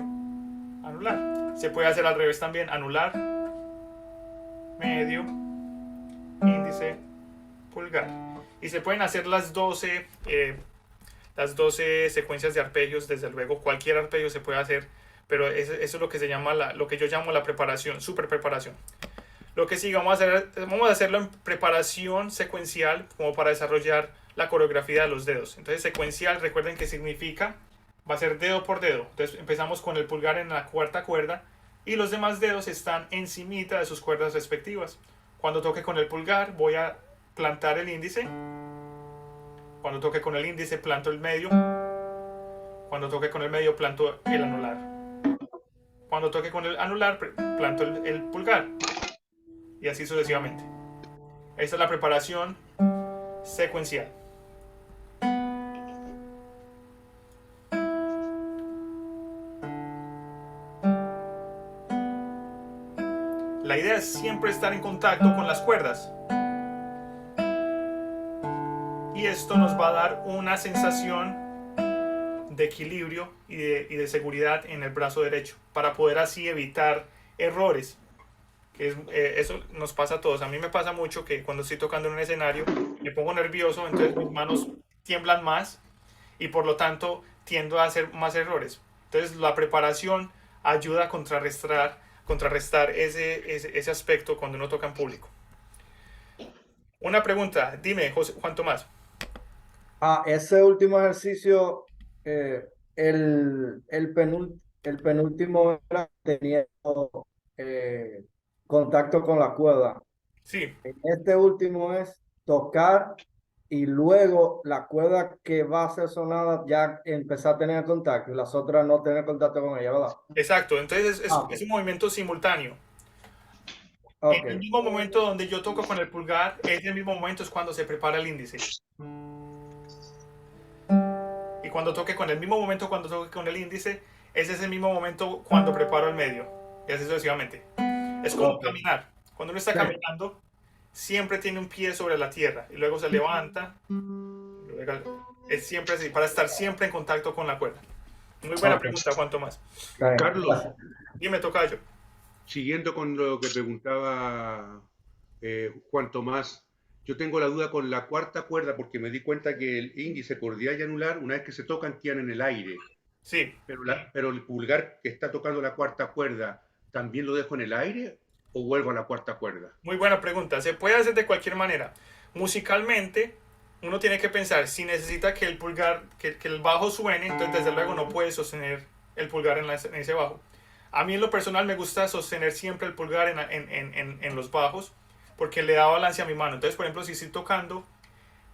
anular. Se puede hacer al revés también: anular, medio, índice, pulgar. Y se pueden hacer las 12 secuencias de arpegios, desde luego. Cualquier arpegio se puede hacer, pero eso es lo que se llama lo que yo llamo la preparación, super preparación. Lo que sí vamos a hacerlo en preparación secuencial, como para desarrollar la coreografía de los dedos. Entonces, secuencial, recuerden que significa, va a ser dedo por dedo. Entonces empezamos con el pulgar en la cuarta cuerda y los demás dedos están encimita de sus cuerdas respectivas. Cuando toque con el pulgar, voy a plantar el índice. Cuando toque con el índice, planto el medio. Cuando toque con el medio, planto el anular. Cuando toque con el anular, planto el pulgar. Y así sucesivamente. Esta es la preparación secuencial. La idea es siempre estar en contacto con las cuerdas. Y esto nos va a dar una sensación de equilibrio y de seguridad en el brazo derecho, para poder así evitar errores. Eso nos pasa a todos. A mí me pasa mucho que cuando estoy tocando en un escenario me pongo nervioso, entonces mis manos tiemblan más y por lo tanto tiendo a hacer más errores. Entonces la preparación ayuda a contrarrestar ese aspecto cuando uno toca en público. Una pregunta, dime, Juan Tomás. Ese último ejercicio, el penúltimo era tenía contacto con la cuerda. Sí, Este último es tocar y luego la cuerda que va a ser sonada ya empezar a tener contacto y las otras no tener contacto con ella, ¿verdad? exacto. Entonces Ok. es un movimiento simultáneo. Ok. En el mismo momento donde yo toco con el pulgar, en el mismo momento es cuando se prepara el índice. Y cuando toque con el mismo momento, cuando toque con el índice, ese es el mismo momento cuando preparo el medio, y así sucesivamente. Es como Ok. caminar. Cuando uno está Sí. caminando, siempre tiene un pie sobre la tierra y luego se levanta. Es siempre así, para estar siempre en contacto con la cuerda. Muy buena Ok. pregunta, Juan Tomás. Está bien. Carlos, Dime, tocayo. siguiendo con lo que preguntaba Juan Tomás, yo tengo la duda con la cuarta cuerda porque me di cuenta que el índice, cordial y anular, una vez que se tocan, quedan en el aire. Sí, Pero el pulgar que está tocando la cuarta cuerda, ¿también lo dejo en el aire o vuelvo a la cuarta cuerda? muy buena pregunta. Se puede hacer de cualquier manera. Musicalmente, uno tiene que pensar, si necesita que el pulgar, que el bajo suene, entonces desde luego no puede sostener el pulgar en ese bajo. A mí en lo personal me gusta sostener siempre el pulgar en los bajos porque le da balance a mi mano. Entonces, por ejemplo, si estoy tocando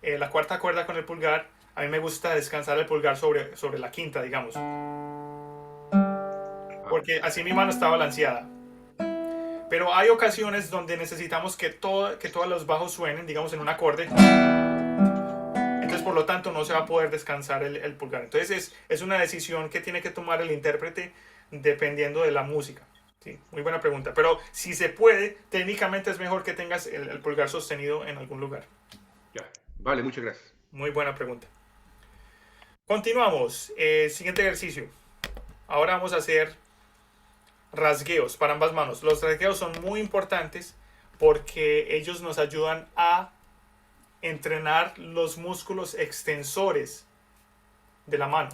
la cuarta cuerda con el pulgar, a mí me gusta descansar el pulgar sobre la quinta, digamos. Porque así mi mano está balanceada. Pero hay ocasiones donde necesitamos que todos los bajos suenen, digamos, en un acorde. Entonces, por lo tanto, no se va a poder descansar el pulgar. Entonces, es una decisión que tiene que tomar el intérprete dependiendo de la música. Sí, muy buena pregunta. Pero si se puede, técnicamente es mejor que tengas el pulgar sostenido en algún lugar. Ya, vale, muchas gracias. Muy buena pregunta. Continuamos. Siguiente ejercicio. Ahora vamos a hacer rasgueos para ambas manos. Los rasgueos son muy importantes porque ellos nos ayudan a entrenar los músculos extensores de la mano,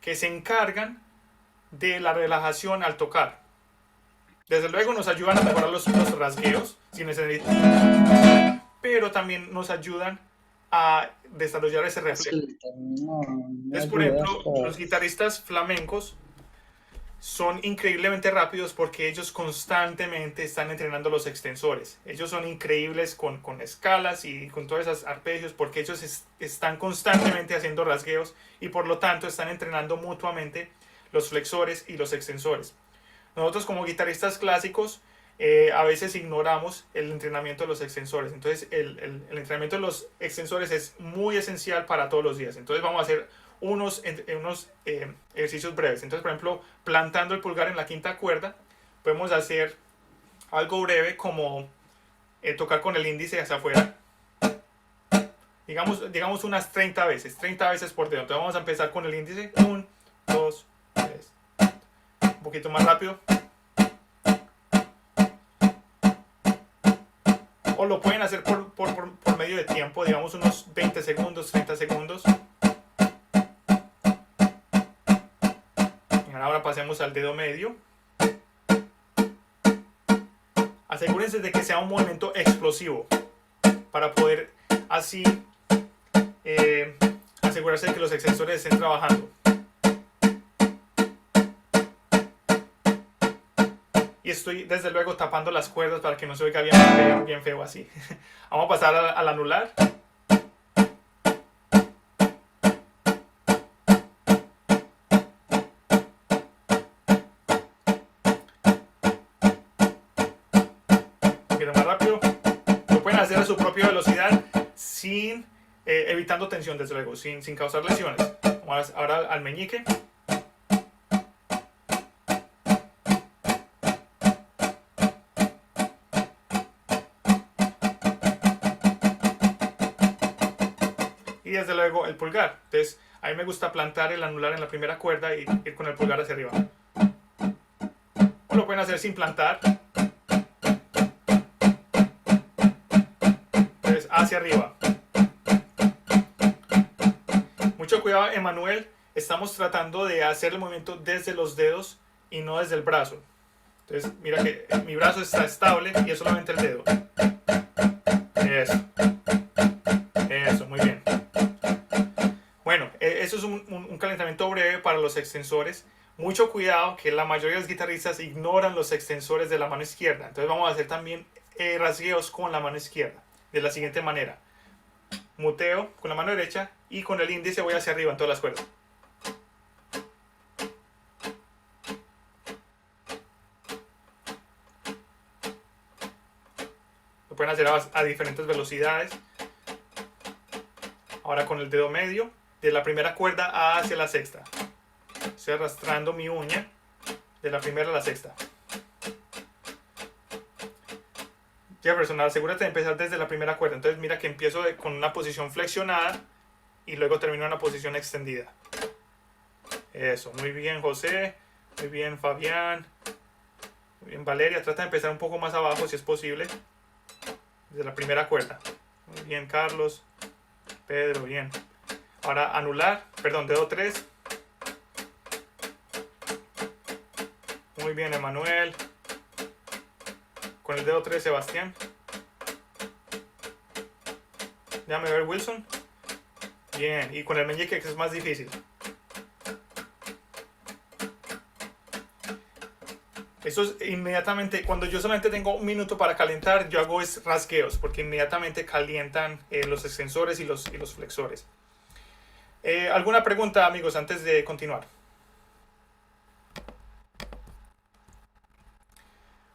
que se encargan de la relajación al tocar. Desde luego nos ayudan a mejorar los rasgueos, si necesitan, pero también nos ayudan a desarrollar ese reflejo. Entonces, por ejemplo, los guitarristas flamencos son increíblemente rápidos porque ellos constantemente están entrenando los extensores. Ellos son increíbles con escalas y con todos esos arpegios porque ellos están constantemente haciendo rasgueos y por lo tanto están entrenando mutuamente los flexores y los extensores. Nosotros como guitarristas clásicos a veces ignoramos el entrenamiento de los extensores. Entonces el entrenamiento de los extensores es muy esencial para todos los días. Entonces vamos a hacer unos ejercicios breves. Entonces, por ejemplo, plantando el pulgar en la quinta cuerda, podemos hacer algo breve como tocar con el índice hacia afuera. Digamos unas 30 veces por dedo. Entonces vamos a empezar con el índice. 1, 2, 3. Un poquito más rápido. O lo pueden hacer por medio de tiempo, digamos unos 20 segundos, 30 segundos. Ahora pasemos al dedo medio. Asegúrense de que sea un movimiento explosivo para poder así asegurarse de que los extensores estén trabajando. Y estoy desde luego tapando las cuerdas para que no se oiga bien feo así. Vamos a pasar al anular. Más rápido. Lo pueden hacer a su propia velocidad sin evitando tensión, desde luego, sin causar lesiones. Vamos ahora al meñique. Y desde luego el pulgar. Entonces a mí me gusta plantar el anular en la primera cuerda y ir con el pulgar hacia arriba. O lo pueden hacer sin plantar. Hacia arriba. Mucho cuidado, Emanuel. Estamos tratando de hacer el movimiento desde los dedos y no desde el brazo. Entonces, mira que mi brazo está estable y es solamente el dedo. Eso. Eso, muy bien. Bueno, eso es un calentamiento breve para los extensores. Mucho cuidado que la mayoría de los guitarristas ignoran los extensores de la mano izquierda. Entonces vamos a hacer también rasgueos con la mano izquierda. De la siguiente manera. Muteo con la mano derecha y con el índice voy hacia arriba en todas las cuerdas. Lo pueden hacer a diferentes velocidades. Ahora con el dedo medio, de la primera cuerda hacia la sexta. Estoy arrastrando mi uña de la primera a la sexta. Jefferson, asegúrate de empezar desde la primera cuerda. Entonces mira que empiezo con una posición flexionada y luego termino en una posición extendida. Eso, muy bien José, muy bien Fabián, muy bien Valeria. Trata de empezar un poco más abajo si es posible, desde la primera cuerda. Muy bien Carlos, Pedro, bien. Ahora anular, perdón, dedo 3. Muy bien Emanuel. Con el dedo 3 Sebastián. Déjame ver Wilson. Bien, y con el meñique que es más difícil. Eso es inmediatamente, cuando yo solamente tengo un minuto para calentar, yo hago es rasgueos, porque inmediatamente calientan los extensores y los flexores. ¿Alguna pregunta, amigos, antes de continuar?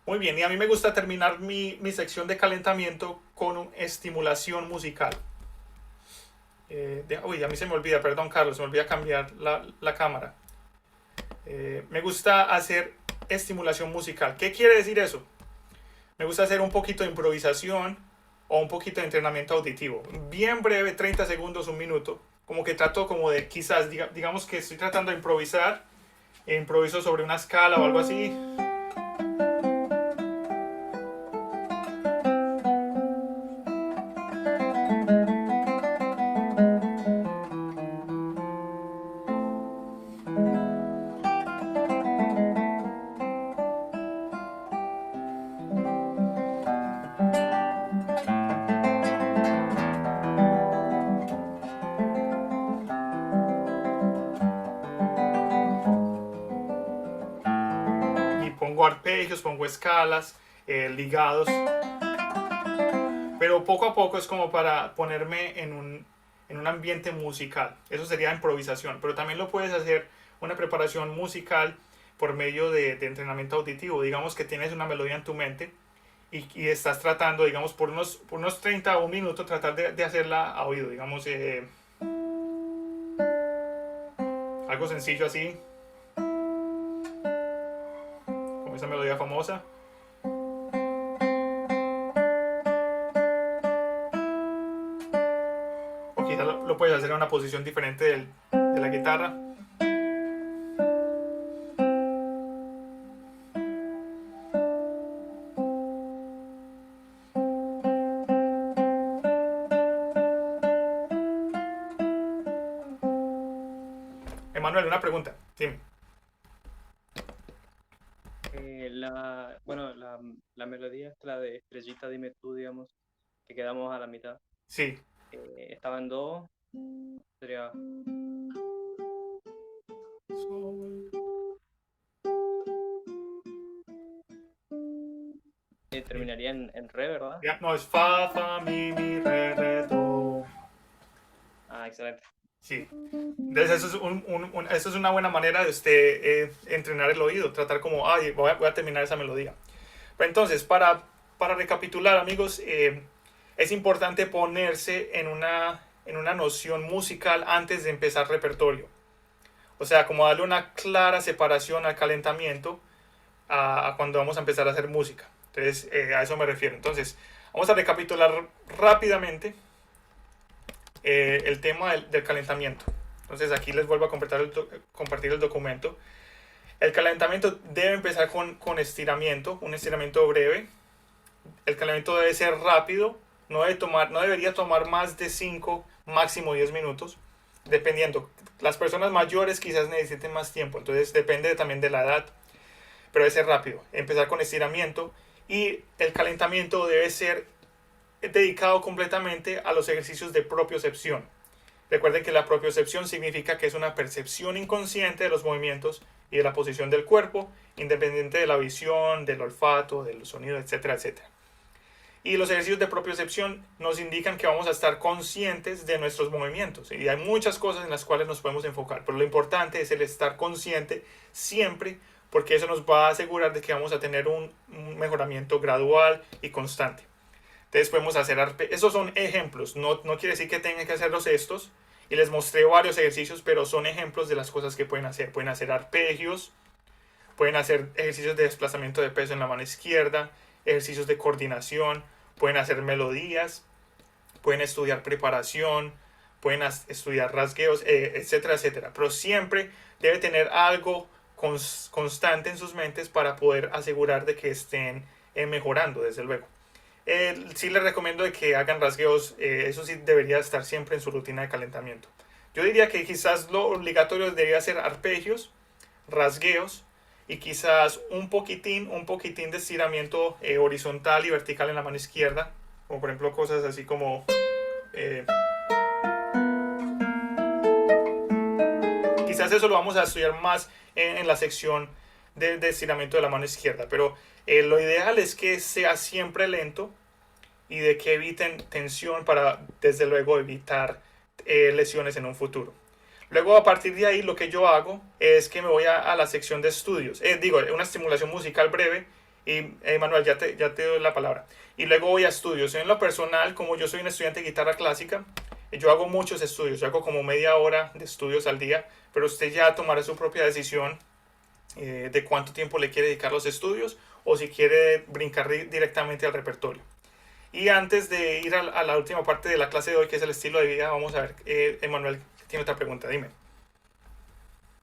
Muy bien, y a mí me gusta terminar mi sección de calentamiento con estimulación musical. Uy, a mí se me olvida, perdón Carlos, se me olvida cambiar la cámara. Me gusta hacer estimulación musical. ¿Qué quiere decir eso? Me gusta hacer un poquito de improvisación o un poquito de entrenamiento auditivo. Bien breve, 30 segundos, un minuto. Como que trato como de quizás, digamos que estoy tratando de improvisar. Improviso sobre una escala o algo así. Pongo arpegios, pongo escalas, ligados, pero poco a poco es como para ponerme en un ambiente musical. Eso sería improvisación, pero también lo puedes hacer una preparación musical por medio de entrenamiento auditivo. Digamos que tienes una melodía en tu mente y estás tratando, digamos, por unos 30 o un minuto, tratar de hacerla a oído, digamos, algo sencillo así. Esa melodía famosa. O quizás lo puedes hacer en una posición diferente de la guitarra. Emanuel, una pregunta. Dime. Bueno, la melodía es la de Estrellita, dime tú, digamos, que quedamos a la mitad. Sí. Estaba en do, sería... terminaría en re, ¿verdad? No, es fa, fa, mi, re, do. Ah, excelente. Sí. Entonces eso es una buena manera de usted entrenar el oído, tratar como, ay, voy a terminar esa melodía. Pero entonces, para recapitular, amigos, es importante ponerse en una noción musical antes de empezar repertorio. O sea, como darle una clara separación al calentamiento a cuando vamos a empezar a hacer música. Entonces, a eso me refiero. Entonces, vamos a recapitular rápidamente el tema del calentamiento. Entonces, aquí les vuelvo a compartir el documento. El calentamiento debe empezar con estiramiento, un estiramiento breve. El calentamiento debe ser rápido, no debería tomar más de 5, máximo 10 minutos, dependiendo. Las personas mayores quizás necesiten más tiempo, entonces depende también de la edad, pero debe ser rápido. Empezar con estiramiento y el calentamiento debe ser dedicado completamente a los ejercicios de propiocepción. Recuerden que la propiocepción significa que es una percepción inconsciente de los movimientos y de la posición del cuerpo, independiente de la visión, del olfato, del sonido, etcétera, etcétera. Y los ejercicios de propiocepción nos indican que vamos a estar conscientes de nuestros movimientos. Y hay muchas cosas en las cuales nos podemos enfocar, pero lo importante es el estar consciente siempre, porque eso nos va a asegurar de que vamos a tener un mejoramiento gradual y constante. Entonces podemos hacer, esos son ejemplos, no quiere decir que tengan que hacerlos estos. y les mostré varios ejercicios, pero son ejemplos de las cosas que pueden hacer. Pueden hacer arpegios, pueden hacer ejercicios de desplazamiento de peso en la mano izquierda, ejercicios de coordinación, pueden hacer melodías, pueden estudiar preparación, pueden estudiar rasgueos, etcétera, etcétera. Pero siempre debe tener algo constante en sus mentes para poder asegurar de que estén mejorando, desde luego. Sí les recomiendo de que hagan rasgueos, eso sí debería estar siempre en su rutina de calentamiento. Yo diría que quizás lo obligatorio debería ser arpegios, rasgueos y quizás un poquitín de estiramiento horizontal y vertical en la mano izquierda, como por ejemplo cosas así como quizás eso lo vamos a estudiar más en la sección de estiramiento de la mano izquierda, pero lo ideal es que sea siempre lento y de que eviten tensión para, desde luego, evitar lesiones en un futuro. Luego, a partir de ahí, lo que yo hago es que me voy a la sección de estudios. Digo, una estimulación musical breve. Y, Manuel, ya te doy la palabra. Y luego voy a estudios. En lo personal, como yo soy un estudiante de guitarra clásica, yo hago muchos estudios. Yo hago como media hora de estudios al día. Pero usted ya tomará su propia decisión de cuánto tiempo le quiere dedicar a los estudios o si quiere brincar directamente al repertorio. Y antes de ir a la última parte de la clase de hoy, que es el estilo de vida, vamos a ver, Emanuel tiene otra pregunta, dime.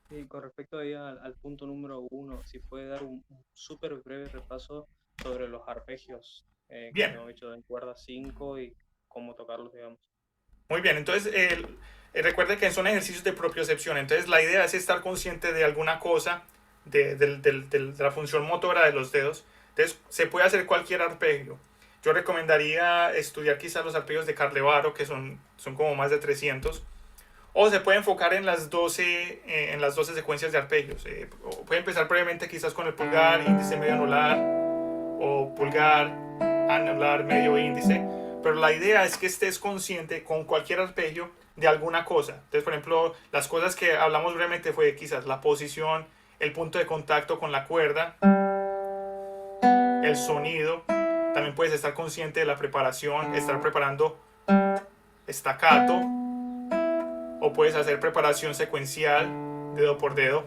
Sí, con respecto ahí al punto número 1, si puede dar un súper breve repaso sobre los arpegios que Bien. hemos hecho en cuerda 5 y cómo tocarlos, digamos. Muy bien, entonces recuerde que son ejercicios de propiocepción, entonces la idea es estar consciente de alguna cosa, de la función motora de los dedos. Entonces se puede hacer cualquier arpegio. Yo recomendaría estudiar quizás los arpegios de Carlevaro, que son como más de 300. O se puede enfocar en las 12 secuencias de arpegios. Puede empezar previamente quizás con el pulgar, índice, medio, anular. O pulgar, anular, medio, índice. Pero la idea es que estés consciente con cualquier arpegio de alguna cosa. Entonces, por ejemplo, las cosas que hablamos brevemente fue quizás la posición, el punto de contacto con la cuerda, el sonido. También puedes estar consciente de la preparación, estar preparando staccato, o puedes hacer preparación secuencial, dedo por dedo.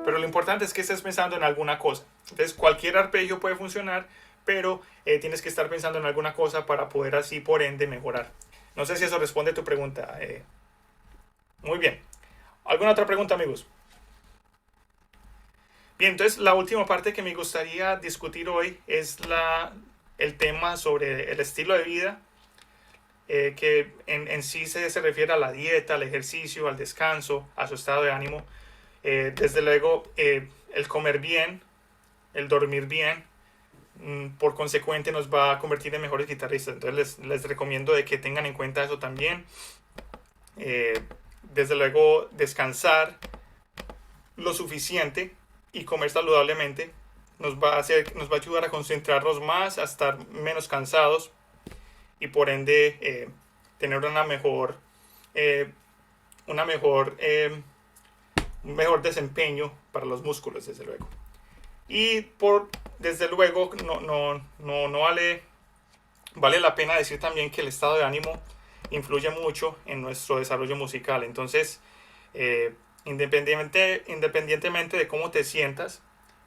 Pero lo importante es que estés pensando en alguna cosa. Entonces cualquier arpegio puede funcionar, pero tienes que estar pensando en alguna cosa para poder así, por ende, mejorar. No sé si eso responde a tu pregunta. Muy bien. ¿Alguna otra pregunta, amigos? Bien, entonces la última parte que me gustaría discutir hoy es el tema sobre el estilo de vida, que en sí se refiere a la dieta, al ejercicio, al descanso, a su estado de ánimo. Desde luego, el comer bien, el dormir bien, por consecuente nos va a convertir en mejores guitarristas. Entonces les recomiendo de que tengan en cuenta eso también. Desde luego, descansar lo suficiente y comer saludablemente nos va a ayudar a concentrarnos más, a estar menos cansados y por ende tener un mejor desempeño para los músculos, desde luego. Y desde luego no vale la pena decir también que el estado de ánimo influye mucho en nuestro desarrollo musical. Entonces, independientemente de cómo te sientas,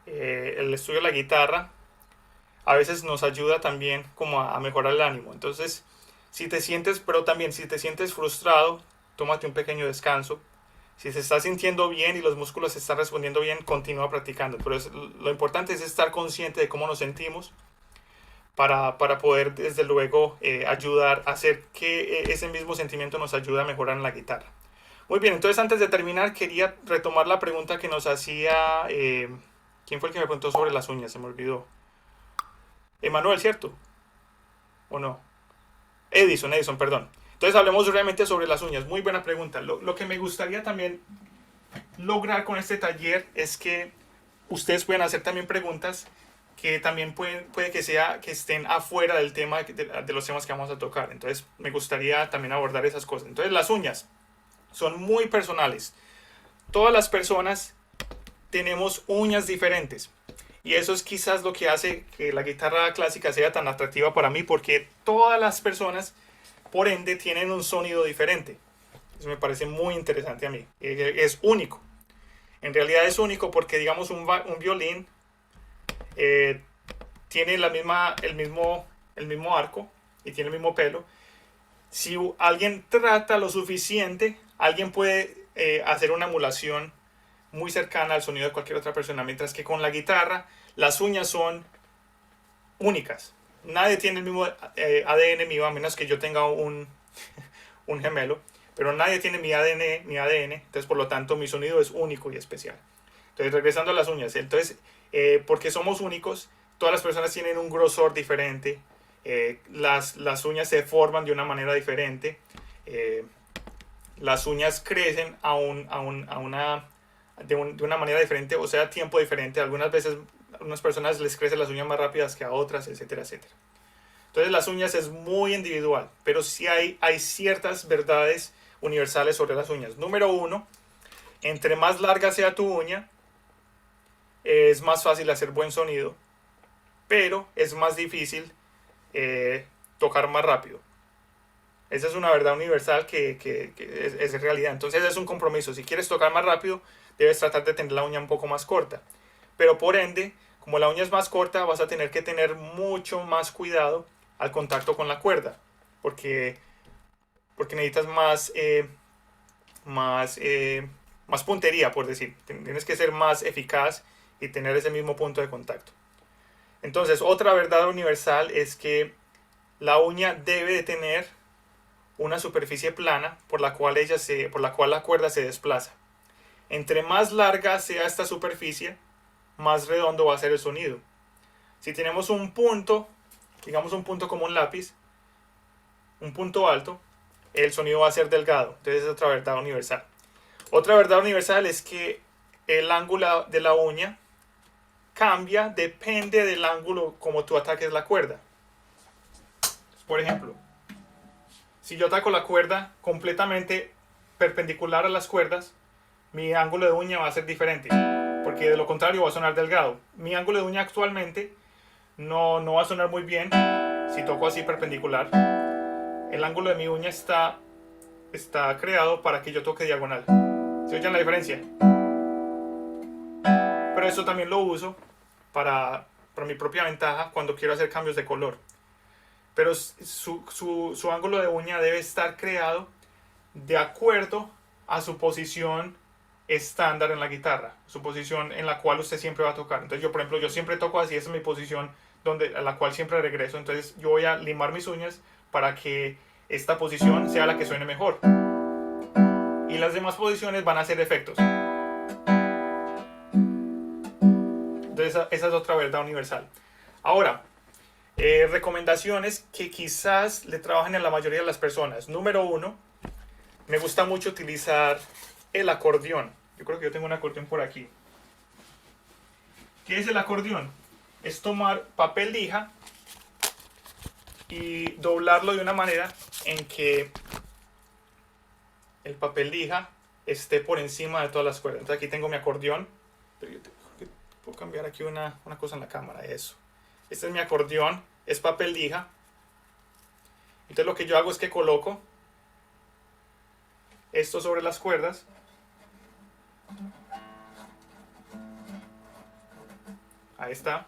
el estudio de la guitarra a veces nos ayuda también como a mejorar el ánimo. Entonces, si te sientes frustrado, tómate un pequeño descanso. Si se está sintiendo bien y los músculos se están respondiendo bien, continúa practicando. Pero lo importante es estar consciente de cómo nos sentimos para poder, desde luego, ayudar a hacer que ese mismo sentimiento nos ayude a mejorar en la guitarra. Muy bien, entonces antes de terminar, quería retomar la pregunta que nos hacía... ¿quién fue el que me preguntó sobre las uñas? Se me olvidó. Emanuel, ¿cierto? ¿O no? Edison, perdón. Entonces hablemos brevemente sobre las uñas. Muy buena pregunta. Lo que me gustaría también lograr con este taller es que ustedes puedan hacer también preguntas que también puede que estén afuera del tema de los temas que vamos a tocar. Entonces me gustaría también abordar esas cosas. Entonces las uñas son muy personales. Todas las personas tenemos uñas diferentes. Y eso es quizás lo que hace que la guitarra clásica sea tan atractiva para mí, porque todas las personas por ende tienen un sonido diferente. Eso me parece muy interesante a mí. Es único. En realidad es único porque, digamos, un violín tiene el mismo arco y tiene el mismo pelo. Si alguien trata lo suficiente, alguien puede hacer una emulación muy cercana al sonido de cualquier otra persona, mientras que con la guitarra las uñas son únicas. Nadie tiene el mismo ADN mío, a menos que yo tenga un gemelo, pero nadie tiene mi ADN, entonces por lo tanto mi sonido es único y especial. Entonces, regresando a las uñas, entonces, porque somos únicos, todas las personas tienen un grosor diferente, las uñas se forman de una manera diferente, las uñas crecen de una manera diferente, o sea, a tiempo diferente. Algunas veces a unas personas les crecen las uñas más rápidas que a otras, etcétera, etcétera. Entonces las uñas es muy individual, pero sí hay ciertas verdades universales sobre las uñas. Número uno, entre más larga sea tu uña, es más fácil hacer buen sonido, pero es más difícil tocar más rápido. Esa es una verdad universal que es realidad. Entonces es un compromiso. Si quieres tocar más rápido, debes tratar de tener la uña un poco más corta. Pero por ende, como la uña es más corta, vas a tener que tener mucho más cuidado al contacto con la cuerda. Porque necesitas más puntería, por decir. Tienes que ser más eficaz y tener ese mismo punto de contacto. Entonces, otra verdad universal es que la uña debe de tener una superficie plana por la cual la cuerda se desplaza. Entre más larga sea esta superficie, más redondo va a ser el sonido. Si tenemos un punto, digamos un punto como un lápiz, un punto alto, el sonido va a ser delgado. Entonces es otra verdad universal. Otra verdad universal es que el ángulo de la uña cambia, depende del ángulo como tú ataques la cuerda. Por ejemplo, si yo ataco la cuerda completamente perpendicular a las cuerdas, mi ángulo de uña va a ser diferente, porque de lo contrario va a sonar delgado. Mi ángulo de uña actualmente no va a sonar muy bien si toco así perpendicular. El ángulo de mi uña está creado para que yo toque diagonal. ¿Se oyen la diferencia? Pero eso también lo uso para mi propia ventaja cuando quiero hacer cambios de color. Pero su ángulo de uña debe estar creado de acuerdo a su posición estándar en la guitarra, su posición en la cual usted siempre va a tocar. Entonces yo, por ejemplo, yo siempre toco así, esa es mi posición a la cual siempre regreso. Entonces yo voy a limar mis uñas para que esta posición sea la que suene mejor. Y las demás posiciones van a hacer efectos. Entonces esa es otra verdad universal. Ahora, recomendaciones que quizás le trabajen a la mayoría de las personas. Número uno, me gusta mucho utilizar el acordeón. Yo creo que yo tengo un acordeón por aquí. ¿Qué es el acordeón? Es tomar papel lija y doblarlo de una manera en que el papel lija esté por encima de todas las cuerdas. Entonces aquí tengo mi acordeón. Pero yo puedo cambiar aquí una cosa en la cámara. Eso. Este es mi acordeón. Es papel lija. Entonces lo que yo hago es que coloco esto sobre las cuerdas. Ahí está.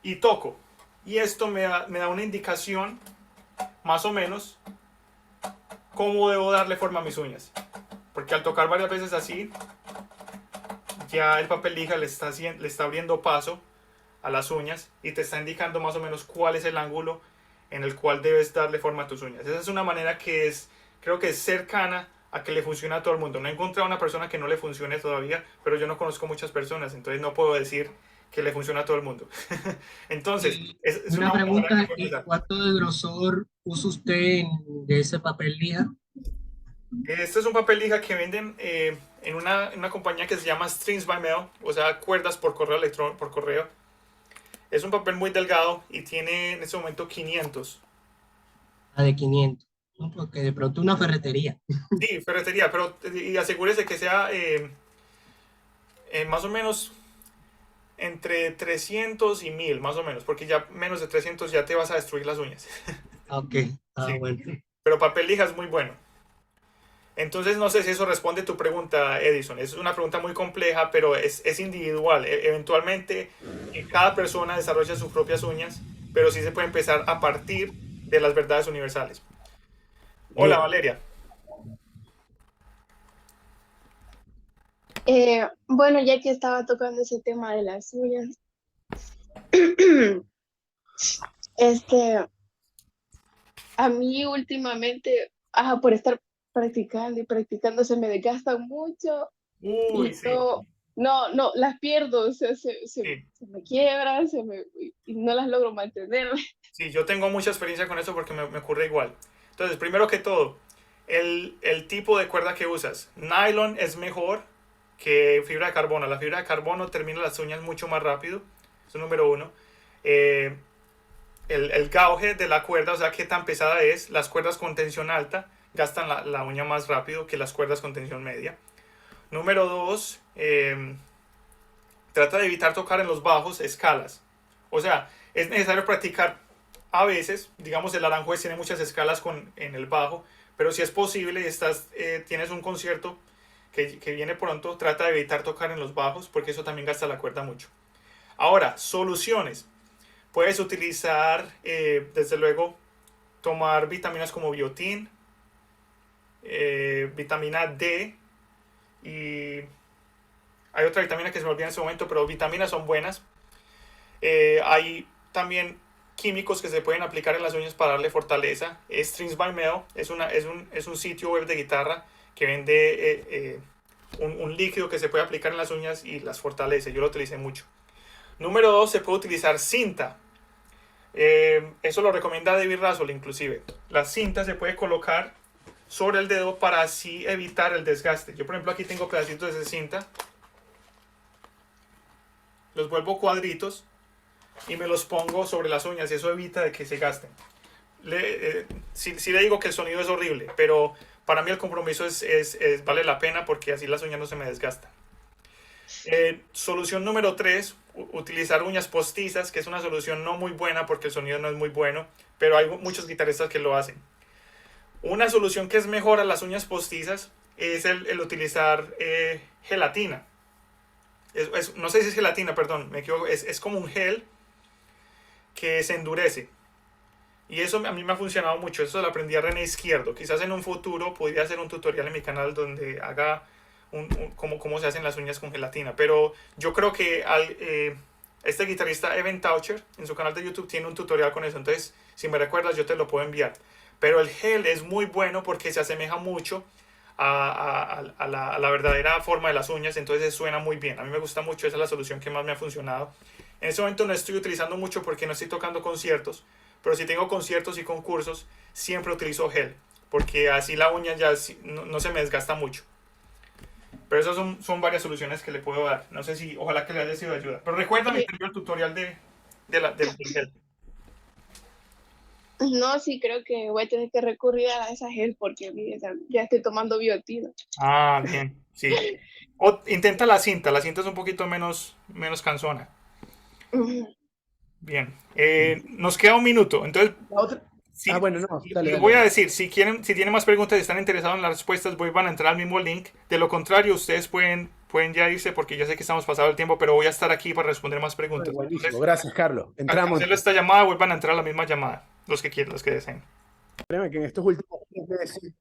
Y toco. Y esto me da una indicación, más o menos, cómo debo darle forma a mis uñas. Porque al tocar varias veces así, ya el papel lija le está abriendo paso a las uñas y te está indicando más o menos cuál es el ángulo en el cual debes darle forma a tus uñas. Esa es una manera que creo que es cercana a que le funcione a todo el mundo. No he encontrado una persona que no le funcione todavía, pero yo no conozco muchas personas, entonces no puedo decir que le funciona a todo el mundo. Entonces, es Una pregunta, manera ¿y cuánto de grosor usa usted de ese papel lija? Este es un papel lija que venden en una compañía que se llama Strings by Mail, o sea, cuerdas por correo electrónico, por correo. Es un papel muy delgado y tiene en este momento 500. Ah, de 500. ¿No? Porque de pronto una ferretería. Sí, ferretería, pero y asegúrese que sea más o menos entre 300 y 1000, más o menos, porque ya menos de 300 ya te vas a destruir las uñas. Ok, Sí. bueno. Pero papel lija es muy bueno. Entonces no sé si eso responde a tu pregunta, Edison. Es una pregunta muy compleja, pero es individual. Eventualmente cada persona desarrolla sus propias uñas, pero sí se puede empezar a partir de las verdades universales. Hola, Bien. Valeria. Bueno, ya que estaba tocando ese tema de las uñas, este, a mí últimamente, por estar practicando y practicando, se me desgastan mucho Uy, y sí, no, las pierdo, o sea, sí. se me quiebran, y no las logro mantener. Sí, yo tengo mucha experiencia con eso porque me ocurre igual. Entonces, primero que todo, el tipo de cuerda que usas. Nylon es mejor que fibra de carbono. La fibra de carbono termina las uñas mucho más rápido. Eso es número uno. Eh, el gauge de la cuerda, o sea, qué tan pesada es. Las cuerdas con tensión alta gastan la uña más rápido que las cuerdas con tensión media. Número dos, trata de evitar tocar en los bajos escalas. O sea, es necesario practicar a veces, digamos el Aranjuez tiene muchas escalas en el bajo, pero si es posible, tienes un concierto que viene pronto, trata de evitar tocar en los bajos porque eso también gasta la cuerda mucho. Ahora, soluciones. Puedes utilizar, desde luego, tomar vitaminas como biotín, vitamina D y hay otra vitamina que se me olvida en ese momento, pero vitaminas son buenas. Hay también químicos que se pueden aplicar en las uñas para darle fortaleza. Strings by Mel es un sitio web de guitarra que vende un líquido que se puede aplicar en las uñas y las fortalece. Yo lo utilicé mucho. Número 2, se puede utilizar cinta. Eso lo recomienda David Russell inclusive. La cinta se puede colocar sobre el dedo para así evitar el desgaste. Yo por ejemplo aquí tengo pedacitos de cinta. Los vuelvo cuadritos y me los pongo sobre las uñas y eso evita de que se gasten. Sí le digo que el sonido es horrible, pero para mí el compromiso vale la pena porque así las uñas no se me desgastan. Solución número 3, utilizar uñas postizas, que es una solución no muy buena porque el sonido no es muy bueno, pero hay muchos guitarristas que lo hacen. Una solución que es mejor a las uñas postizas es el utilizar gelatina. No sé si es gelatina, perdón, me equivoco, es como un gel que se endurece. Y eso a mí me ha funcionado mucho. Eso lo aprendí a René Izquierdo. Quizás en un futuro podría hacer un tutorial en mi canal donde haga cómo se hacen las uñas con gelatina. Pero yo creo que este guitarrista Evan Taucher en su canal de YouTube tiene un tutorial con eso. Entonces, si me recuerdas, yo te lo puedo enviar. Pero el gel es muy bueno porque se asemeja mucho a la verdadera forma de las uñas. Entonces suena muy bien. A mí me gusta mucho. Esa es la solución que más me ha funcionado. En este momento no estoy utilizando mucho porque no estoy tocando conciertos. Pero si tengo conciertos y concursos, siempre utilizo gel. Porque así la uña ya no se me desgasta mucho. Pero esas son varias soluciones que le puedo dar. No sé si, ojalá que le haya sido de ayuda. Pero recuerda mi anterior tutorial del gel. No, sí, creo que voy a tener que recurrir a esa gel porque mire, ya estoy tomando biotina. Ah, bien, sí. O intenta la cinta es un poquito menos cansona. Bien, nos queda un minuto, entonces La otra. sí, Bueno, no, dale, les voy a dale. decir, si tienen más preguntas y están interesados en las respuestas, van a entrar al mismo link. De lo contrario, ustedes pueden ya irse porque ya sé que estamos pasado el tiempo, pero voy a estar aquí para responder más preguntas. Buenísimo, Entonces, gracias, Carlos. Entramos. cancelo esta llamada, vuelvan a entrar a la misma llamada, los que quieran, los que deseen. Créeme que en estos últimos meses,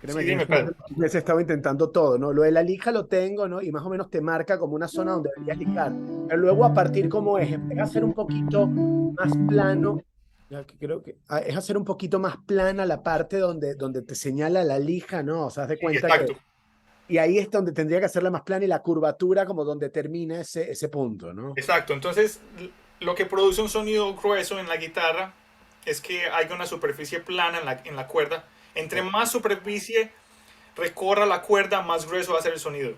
Sí, dime, Pedro. he estado intentando todo, ¿no? Lo de la lija lo tengo, ¿no? Y más o menos te marca como una zona donde deberías lijar. Pero luego a partir como es hacer un poquito más plano, ya que creo que es hacer un poquito más plana la parte donde te señala la lija, ¿no? O sea, haz de cuenta Exacto. Y ahí es donde tendría que hacerla más plana y la curvatura como donde termina ese punto, ¿no? Exacto, entonces lo que produce un sonido grueso en la guitarra es que haya una superficie plana en la cuerda. Entre más superficie recorra la cuerda, más grueso va a ser el sonido.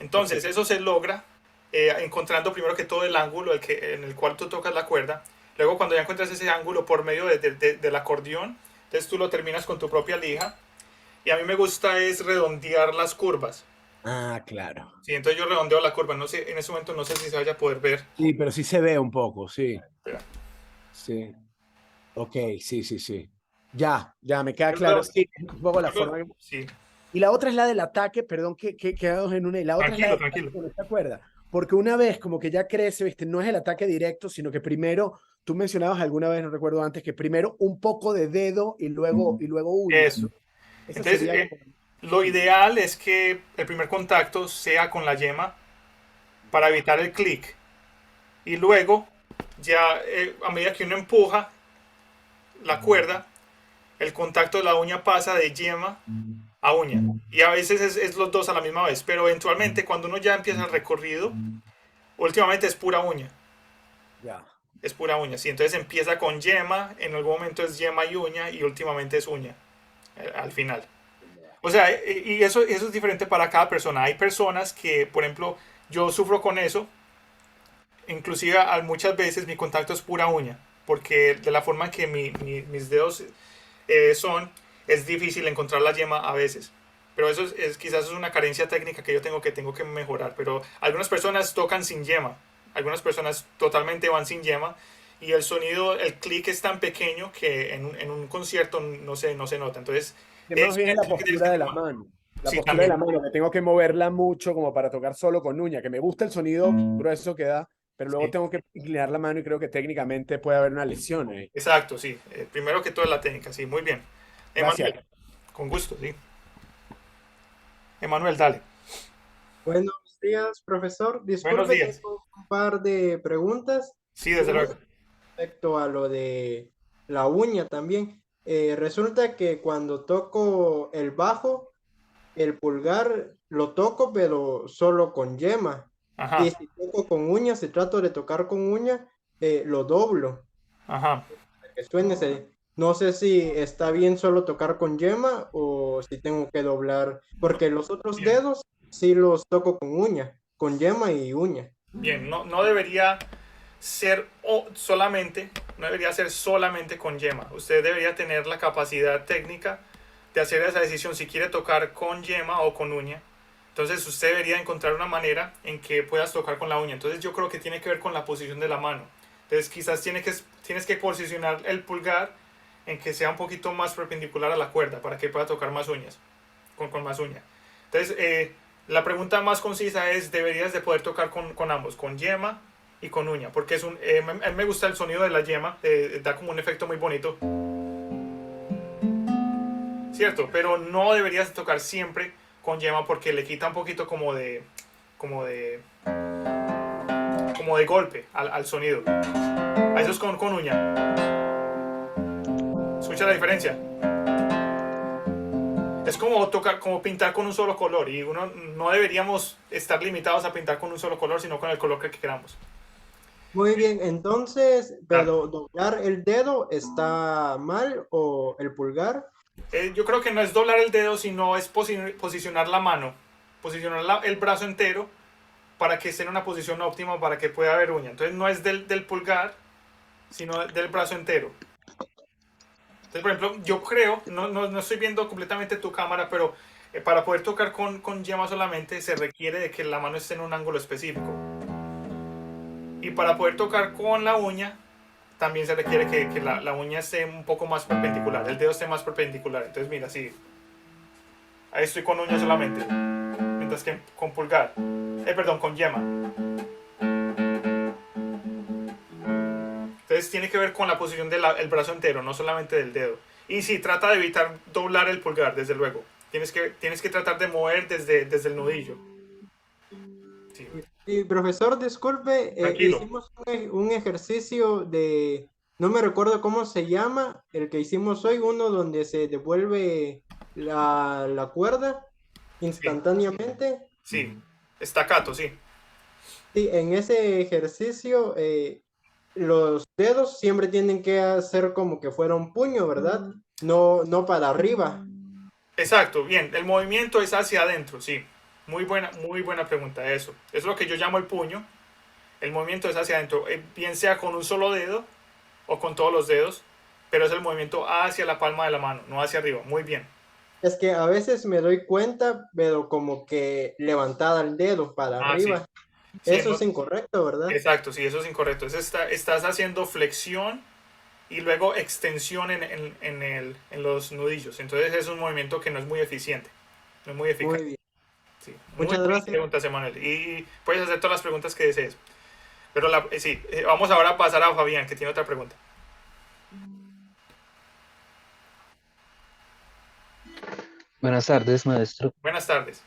Entonces eso se logra encontrando primero que todo el ángulo en el cual tú tocas la cuerda. Luego cuando ya encuentras ese ángulo por medio del acordeón, entonces tú lo terminas con tu propia lija. Y a mí me gusta es redondear las curvas. Ah, claro. Sí, entonces yo redondeo la curva. No sé, en ese momento no sé si se vaya a poder ver. Sí, pero sí se ve un poco, sí. Espera. Sí. Ok, sí, sí, sí. Ya, me queda Yo claro. creo- Sí, un poco la yo creo- forma que... sí, Y la otra es la del ataque, perdón que quedamos en una, y la otra es la tranquilo, del tranquilo. ataque con esta cuerda. Porque una vez como que ya crece, ¿viste? No es el ataque directo, sino que primero, tú mencionabas alguna vez, no recuerdo antes, que primero un poco de dedo y luego uña. Eso. Esa Entonces, sería como... lo ideal es que el primer contacto sea con la yema para evitar el clic. Y luego, ya a medida que uno empuja la cuerda, el contacto de la uña pasa de yema a uña. Y a veces es los dos a la misma vez. Pero eventualmente, cuando uno ya empieza el recorrido, últimamente es pura uña. Ya. Es pura uña. Sí, entonces empieza con yema, en algún momento es yema y uña, y últimamente es uña al final. O sea, y eso es diferente para cada persona. Hay personas que, por ejemplo, yo sufro con eso. Inclusive muchas veces mi contacto es pura uña. Porque de la forma en que mis dedos son, es difícil encontrar la yema a veces. Pero eso quizás es una carencia técnica que yo tengo que mejorar. Pero algunas personas tocan sin yema. Algunas personas totalmente van sin yema. Y el sonido, el clic es tan pequeño que en un concierto no se nota. Entonces, Que más bien es la postura de la mano. La postura de la mano, que tengo que moverla mucho como para tocar solo con uña, que me gusta el sonido grueso que da, pero luego tengo que inclinar la mano y creo que técnicamente puede haber una lesión ahí. Exacto, sí. Primero que todo es la técnica, sí, muy bien. Gracias. Emanuel, con gusto, sí. Emanuel, dale. Buenos días, profesor. Disculpe, Buenos días. tengo un par de preguntas. Sí, desde Una luego. respecto a lo de la uña también. Resulta que cuando toco el bajo, el pulgar lo toco, pero solo con yema. Ajá. Y si toco con uña, si trato de tocar con uña, lo doblo. Ajá. Para que suene no sé si está bien solo tocar con yema o si tengo que doblar, porque los otros Bien. dedos sí los toco con uña, con yema y uña. Bien, no debería ser solamente con yema. Usted debería tener la capacidad técnica de hacer esa decisión si quiere tocar con yema o con uña. Entonces usted debería encontrar una manera en que puedas tocar con la uña. Entonces yo creo que tiene que ver con la posición de la mano. Entonces quizás tienes que posicionar el pulgar en que sea un poquito más perpendicular a la cuerda para que pueda tocar más uñas, con más uña. Entonces la pregunta más concisa es, deberías de poder tocar con ambos, con yema y con uña, porque a mí me gusta el sonido de la yema, da como un efecto muy bonito. Cierto, pero no deberías tocar siempre con yema porque le quita un poquito como de golpe al sonido. A eso es con uña. ¿Escucha la diferencia? Es como como pintar con un solo color y no deberíamos estar limitados a pintar con un solo color, sino con el color que queramos. Muy bien, entonces, pero doblar el dedo está mal o el pulgar. Yo creo que no es doblar el dedo, sino es posicionar la mano, posicionar el brazo entero para que esté en una posición óptima para que pueda haber uña. Entonces no es del pulgar, sino del brazo entero. Entonces, por ejemplo, yo creo, no estoy viendo completamente tu cámara, pero para poder tocar con yema solamente se requiere de que la mano esté en un ángulo específico. Y para poder tocar con la uña, también se requiere que la uña esté un poco más perpendicular, el dedo esté más perpendicular. Entonces, mira, así. Ahí estoy con uña solamente. Mientras que con pulgar. Perdón, con yema. Entonces tiene que ver con la posición del brazo entero, no solamente del dedo. Y sí, trata de evitar doblar el pulgar, desde luego. Tienes que tratar de mover desde el nudillo. Sí. Y profesor, disculpe, hicimos un ejercicio de, no me recuerdo cómo se llama, el que hicimos hoy, uno donde se devuelve la cuerda instantáneamente. Sí, staccato, sí. Sí, en ese ejercicio los dedos siempre tienen que hacer como que fuera un puño, ¿verdad? No para arriba. Exacto, bien, el movimiento es hacia adentro, sí. Muy buena pregunta, eso. Es lo que yo llamo el puño. El movimiento es hacia adentro, bien sea con un solo dedo o con todos los dedos, pero es el movimiento hacia la palma de la mano, no hacia arriba. Muy bien. Es que a veces me doy cuenta, pero como que levantada el dedo para arriba. Sí. Sí, eso es incorrecto, ¿verdad? Exacto, sí, eso es incorrecto. Estás haciendo flexión y luego extensión en los nudillos. Entonces es un movimiento que no es muy eficiente, no es muy eficaz. Muy bien. Sí, Muchas buenas gracias. preguntas, Emanuel. Y puedes hacer todas las preguntas que desees. Pero sí, vamos ahora a pasar a Fabián, que tiene otra pregunta. Buenas tardes, maestro. Buenas tardes.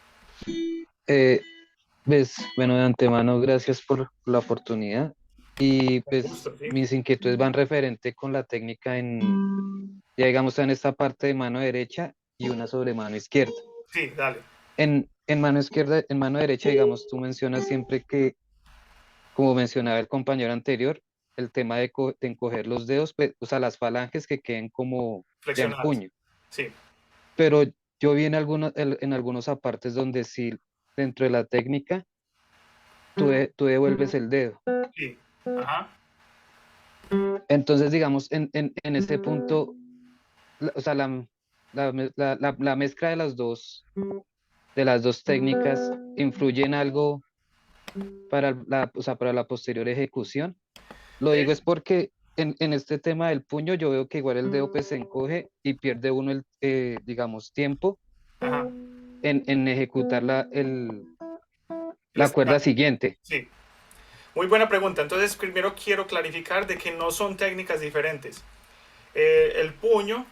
Bueno, de antemano, gracias por la oportunidad. Y pues Gusto, sí. mis inquietudes van referente con la técnica ya digamos, en esta parte de mano derecha y una sobre mano izquierda. Sí, dale. En mano izquierda, en mano derecha, digamos, tú mencionas siempre que, como mencionaba el compañero anterior, el tema de encoger los dedos, pues, o sea, las falanges que queden como ya en Flexionadas. puño. Sí. Pero yo vi en algunos apartes donde sí, dentro de la técnica, tú devuelves el dedo. Sí. Ajá. Entonces, digamos, en este punto, o sea, la mezcla de las dos técnicas influye en algo para o sea, para la posterior ejecución. Lo digo es porque en este tema del puño yo veo que igual el dedo pues se encoge y pierde uno digamos, tiempo Ajá. en ejecutar la cuerda siguiente. Sí. Muy buena pregunta. Entonces, primero quiero clarificar de que no son técnicas diferentes. El puño,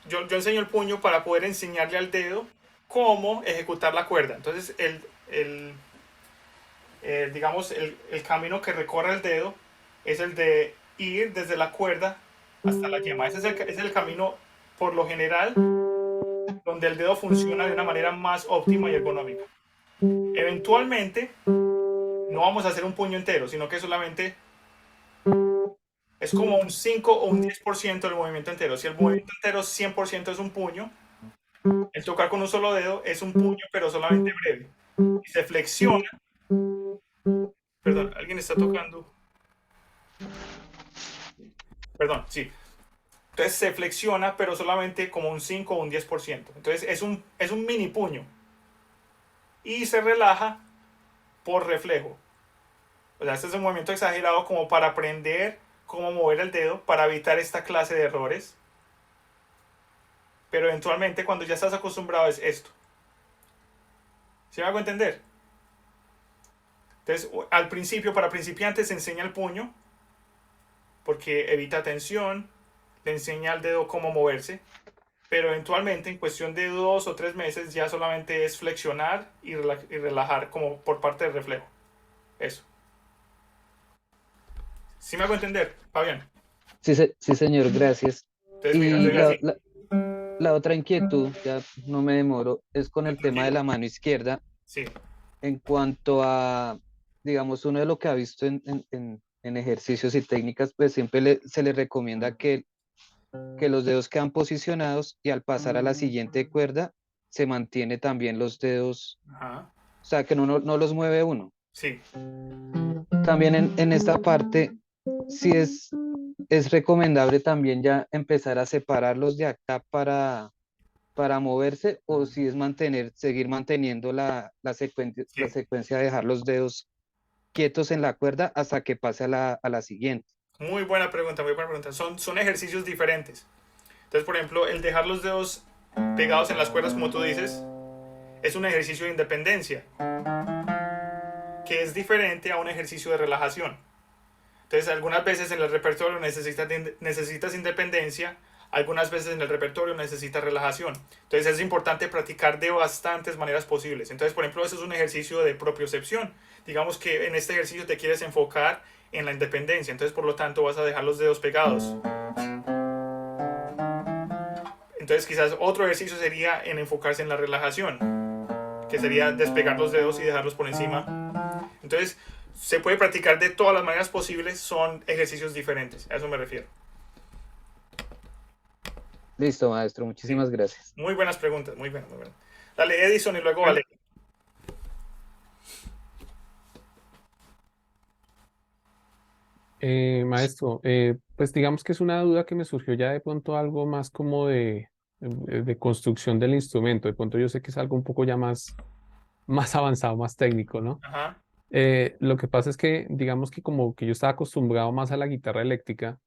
yo enseño el puño para poder enseñarle al dedo cómo ejecutar la cuerda. Entonces, digamos, el camino que recorre el dedo es el de ir desde la cuerda hasta la yema. Ese es el camino, por lo general, donde el dedo funciona de una manera más óptima y ergonómica. Eventualmente, no vamos a hacer un puño entero, sino que solamente es como un 5 o un 10% del movimiento entero. Si el movimiento entero 100% es un puño, el tocar con un solo dedo es un puño, pero solamente breve. Y se flexiona. Perdón, alguien está tocando. Perdón, sí. Entonces se flexiona, pero solamente como un 5 o un 10%. Entonces es un mini puño. Y se relaja por reflejo. O sea, este es un movimiento exagerado como para aprender cómo mover el dedo, para evitar esta clase de errores. Pero eventualmente, cuando ya estás acostumbrado, es esto. ¿Sí me hago entender? Entonces, al principio, para principiantes, se enseña el puño, porque evita tensión, le enseña al dedo cómo moverse. Pero eventualmente, en cuestión de 2 o 3 meses, ya solamente es flexionar y relajar como por parte del reflejo. Eso. ¿Sí me hago entender, Fabián? Sí, señor, gracias. Entonces, Y mira, la otra inquietud, ya no me demoro, es con el tema de la mano izquierda. Sí. En cuanto a, digamos, uno de lo que ha visto en ejercicios y técnicas, pues siempre se le recomienda que los dedos quedan posicionados y al pasar a la siguiente cuerda se mantiene también los dedos, Ajá. o sea, que no los mueve uno. Sí. También en esta parte, sí es recomendable también ya empezar a separarlos de acá para moverse, o si es seguir manteniendo la secuencia de dejar los dedos quietos en la cuerda hasta que pase a la siguiente. Muy buena pregunta, muy buena pregunta. Son ejercicios diferentes. Entonces, por ejemplo, el dejar los dedos pegados en las cuerdas, como tú dices, es un ejercicio de independencia, que es diferente a un ejercicio de relajación. Entonces, algunas veces en el repertorio necesitas independencia, algunas veces en el repertorio necesitas relajación. Entonces, es importante practicar de bastantes maneras posibles. Entonces, por ejemplo, eso es un ejercicio de propiocepción. Digamos que en este ejercicio te quieres enfocar en la independencia. Entonces, por lo tanto, vas a dejar los dedos pegados. Entonces, quizás otro ejercicio sería en enfocarse en la relajación, que sería despegar los dedos y dejarlos por encima. Entonces, se puede practicar de todas las maneras posibles, son ejercicios diferentes, a eso me refiero. Listo, maestro, muchísimas gracias. Muy buenas preguntas, muy buenas, muy buenas. Dale, Edison, y luego Valeria. Maestro, pues digamos que es una duda que me surgió ya de pronto algo más como de construcción del instrumento. De pronto yo sé que es algo un poco ya más avanzado, más técnico, ¿no? Ajá. Lo que pasa es que, digamos que como que yo estaba acostumbrado más a la guitarra eléctrica,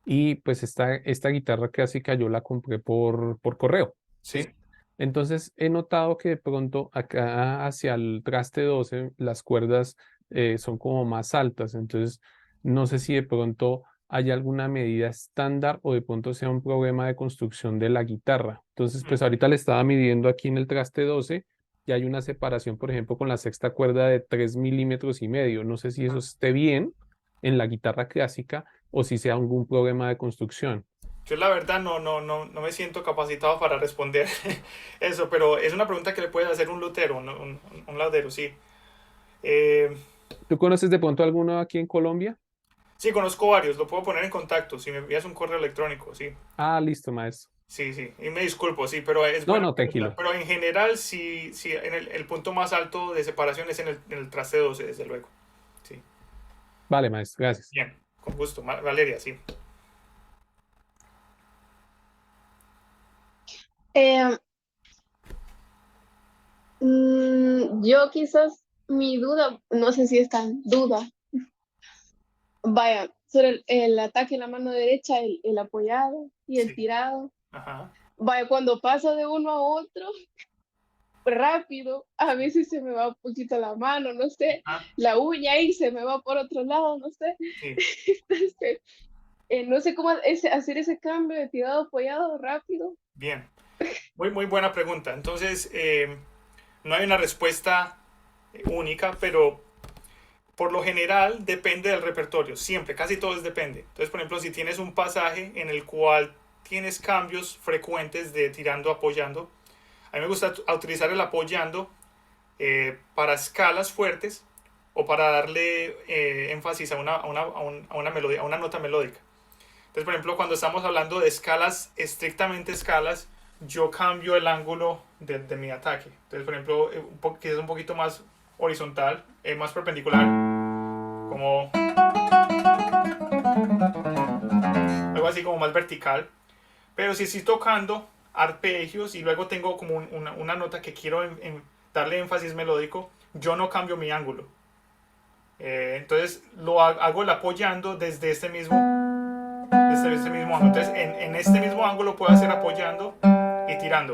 y pues esta guitarra clásica yo la compré por correo, ¿sí? Sí. Entonces he notado que de pronto acá hacia el traste 12 las cuerdas son como más altas, entonces no sé si de pronto hay alguna medida estándar o de pronto sea un problema de construcción de la guitarra. Entonces pues ahorita le estaba midiendo aquí en el traste 12 y hay una separación, por ejemplo, con la sexta cuerda de 3,5 mm. No sé si eso esté bien en la guitarra clásica o si sea algún problema de construcción. Yo la verdad no me siento capacitado para responder eso, pero es una pregunta que le puede hacer un lutero, un laudero, sí. ¿Tú conoces de pronto alguno aquí en Colombia? Sí, conozco varios, lo puedo poner en contacto si me envías un correo electrónico, sí. Ah, listo, maestro. Sí, sí, y me disculpo, sí, pero es No, buena no, pregunta. tranquilo. Pero en general, sí, sí, el punto más alto de separación es en el traste 12, desde luego. Sí. Vale, maestro, gracias. Bien, con gusto. Valeria, sí. Eh, yo quizás mi duda, no sé si es tan duda, vaya, sobre el ataque en la mano derecha, el apoyado y el Sí. tirado. Ajá. Vaya, cuando pasa de uno a otro, rápido, a veces se me va un poquito la mano, no sé, Ah, la uña ahí se me va por otro lado, no sé. sí. Entonces, no sé cómo hacer ese cambio de tirado apoyado rápido. Bien. Muy buena pregunta. Entonces, no hay una respuesta única, pero por lo general depende del repertorio. Siempre, casi todo depende. Entonces, por ejemplo, si tienes un pasaje en el cual tienes cambios frecuentes de tirando, apoyando, a mí me gusta utilizar el apoyando para escalas fuertes o para darle énfasis a una melodía, a una nota melódica. Entonces, por ejemplo, cuando estamos hablando de escalas, estrictamente escalas, yo cambio el ángulo de mi ataque. Entonces, por ejemplo, quizás un poquito más horizontal, más perpendicular, como algo así como más vertical. Pero si estoy tocando arpegios y luego tengo como una nota que quiero darle énfasis melódico, yo no cambio mi ángulo. Entonces hago el apoyando desde este mismo ángulo. Entonces en este mismo ángulo puedo hacer apoyando y tirando.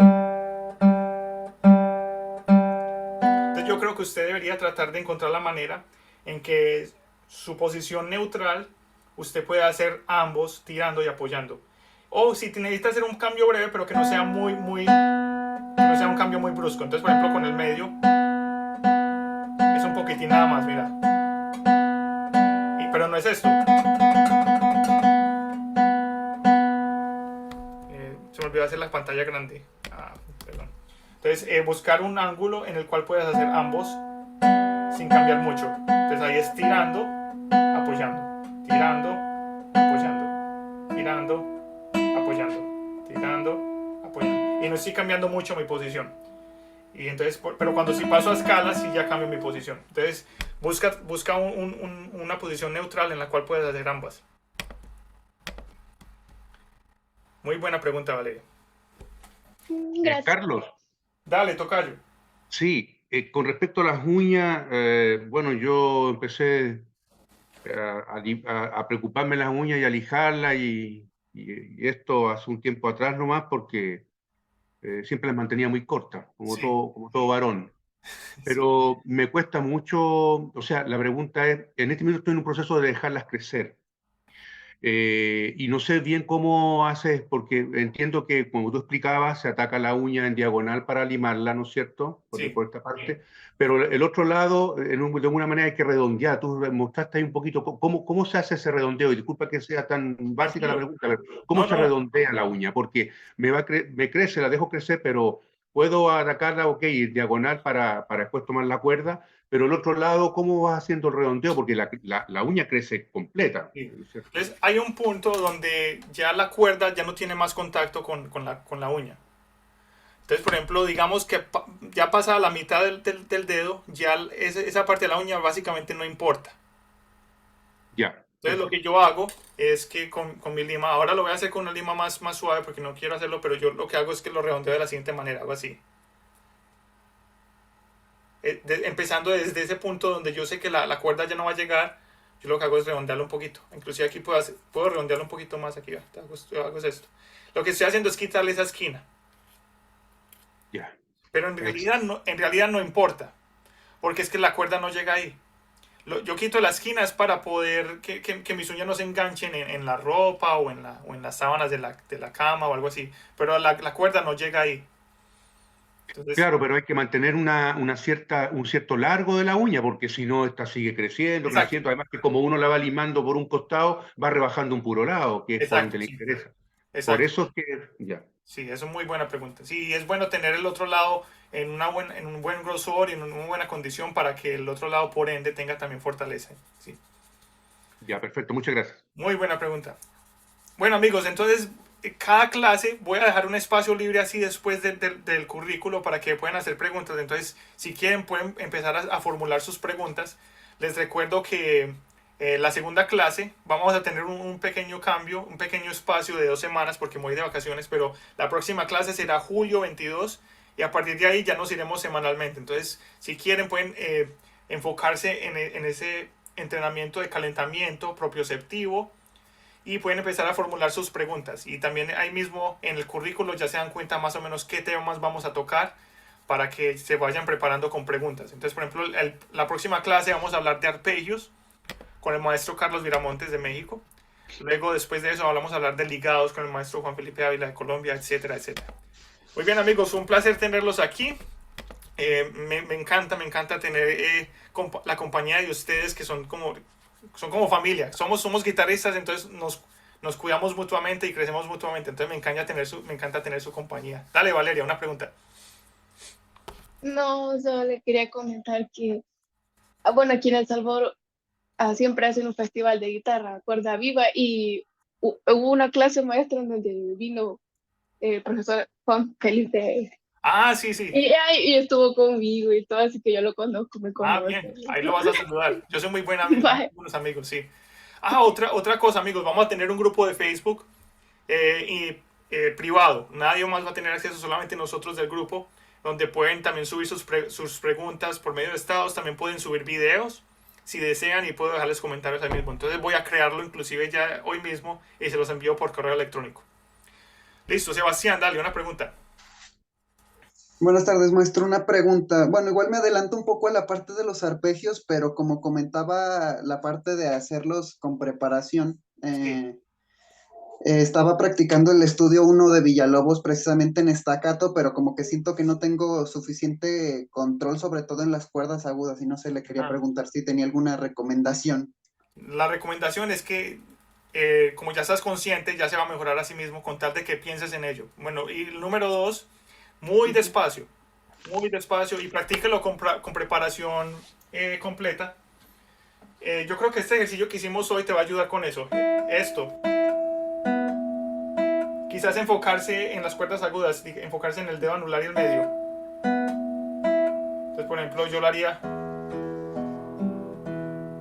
Entonces yo creo que usted debería tratar de encontrar la manera en que su posición neutral usted pueda hacer ambos tirando y apoyando. O si necesita hacer un cambio breve, pero que no sea que no sea un cambio muy brusco. Entonces, por ejemplo, con el medio es un poquitín nada más, mira. Pero no es esto. Se me olvidó hacer la pantalla grande. Perdón. Entonces, buscar un ángulo en el cual puedas hacer ambos sin cambiar mucho. Entonces ahí es tirando, apoyando, tirando, apoyando, tirando, apoyando, tirando, apoyando. Y no estoy cambiando mucho mi posición. Y entonces, pero cuando sí paso a escalas, sí ya cambio mi posición. Entonces, busca una posición neutral en la cual puedes hacer ambas. Muy buena pregunta, Valeria. Gracias. Carlos. Dale, tocayo. Sí, con respecto a las uñas, bueno, yo empecé a preocuparme las uñas y a lijarlas y esto hace un tiempo atrás nomás porque siempre las mantenía muy cortas, como todo varón. Pero me cuesta mucho, o sea, la pregunta es, en este momento estoy en un proceso de dejarlas crecer. Y no sé bien cómo haces, porque entiendo que, como tú explicabas, se ataca la uña en diagonal para limarla, ¿no es cierto? Por esta parte. Pero el otro lado, de alguna manera hay que redondear. Tú mostraste ahí un poquito cómo se hace ese redondeo. Y disculpa que sea tan básica la pregunta, pero ¿cómo se redondea la uña? Porque me crece, la dejo crecer, pero puedo atacarla, ok, diagonal para después tomar la cuerda. Pero el otro lado, ¿cómo vas haciendo el redondeo? Porque la uña crece completa. Sí. Entonces hay un punto donde ya la cuerda ya no tiene más contacto con la uña. Entonces, por ejemplo, digamos que ya pasa la mitad del dedo, ya esa parte de la uña básicamente no importa. Ya. Entonces lo que yo hago es que con mi lima, ahora lo voy a hacer con una lima más suave porque no quiero hacerlo, pero yo lo que hago es que lo redondeo de la siguiente manera, hago así. Empezando desde ese punto donde yo sé que la cuerda ya no va a llegar, Yo lo que hago es redondearlo un poquito. Inclusive aquí puedo redondearlo un poquito más aquí. Hago esto. Lo que estoy haciendo es quitarle esa esquina. Ya. Pero en realidad no importa. Porque es que la cuerda no llega ahí. Yo quito la esquina es para poder que mis uñas no se enganchen en la ropa o en las sábanas de la cama o algo así. Pero la cuerda no llega ahí. Entonces, Claro, pero hay que mantener un cierto largo de la uña, porque si no, esta sigue creciendo, exacto, creciendo. Además que como uno la va limando por un costado, va rebajando un puro lado, que es por exacto, donde le sí, interesa. Por exacto. eso es que, ya. Sí, eso es muy buena pregunta. Sí, es bueno tener el otro lado en un buen grosor y en una buena condición para que el otro lado, por ende, tenga también fortaleza. Sí. Ya, perfecto, muchas gracias. Muy buena pregunta. Bueno, amigos, entonces cada clase voy a dejar un espacio libre así después del currículo para que puedan hacer preguntas. Entonces, si quieren, pueden empezar a formular sus preguntas. Les recuerdo que la segunda clase vamos a tener un pequeño cambio, un pequeño espacio de 2 semanas porque me voy de vacaciones, pero la próxima clase será julio 22 y a partir de ahí ya nos iremos semanalmente. Entonces, si quieren, pueden enfocarse en ese entrenamiento de calentamiento propioceptivo y pueden empezar a formular sus preguntas. Y también ahí mismo en el currículo ya se dan cuenta más o menos qué temas vamos a tocar para que se vayan preparando con preguntas. Entonces, por ejemplo, la próxima clase vamos a hablar de arpegios con el maestro Carlos Viramontes de México. Luego, después de eso, vamos a hablar de ligados con el maestro Juan Felipe Ávila de Colombia, etcétera, etcétera. Muy bien, amigos, fue un placer tenerlos aquí. Me encanta tener la compañía de ustedes que son como familia. Somos guitarristas, entonces nos cuidamos mutuamente y crecemos mutuamente. Entonces me encanta tener su compañía. Dale, Valeria, una pregunta. No, solo le quería comentar que, bueno, aquí en El Salvador siempre hacen un festival de guitarra, cuerda viva, y hubo una clase maestra en donde vino el profesor Juan Felipe. Ah, sí, sí. Y estuvo conmigo y todo, así que yo lo conozco, me conoce. Bien, ahí lo vas a saludar. Yo soy muy buen amigo, buenos amigos, sí. Otra cosa, amigos, vamos a tener un grupo de Facebook privado. Nadie más va a tener acceso, solamente nosotros del grupo, donde pueden también subir sus preguntas por medio de estados. También pueden subir videos si desean y puedo dejarles comentarios ahí mismo. Entonces voy a crearlo inclusive ya hoy mismo y se los envío por correo electrónico. Listo, Sebastián, dale una pregunta. Buenas tardes, maestro. Una pregunta. Bueno, igual me adelanto un poco a la parte de los arpegios, pero como comentaba la parte de hacerlos con preparación, estaba practicando el estudio 1 de Villalobos precisamente en staccato, pero como que siento que no tengo suficiente control, sobre todo en las cuerdas agudas, y no sé, le quería preguntar si tenía alguna recomendación. La recomendación es que como ya estás consciente, ya se va a mejorar a sí mismo con tal de que pienses en ello. Bueno, y el número 2, muy despacio y practíquelo con preparación completa. Yo creo que este ejercicio que hicimos hoy te va a ayudar con eso. Quizás enfocarse en las cuerdas agudas, enfocarse en el dedo anular y el medio. Entonces, por ejemplo, yo lo haría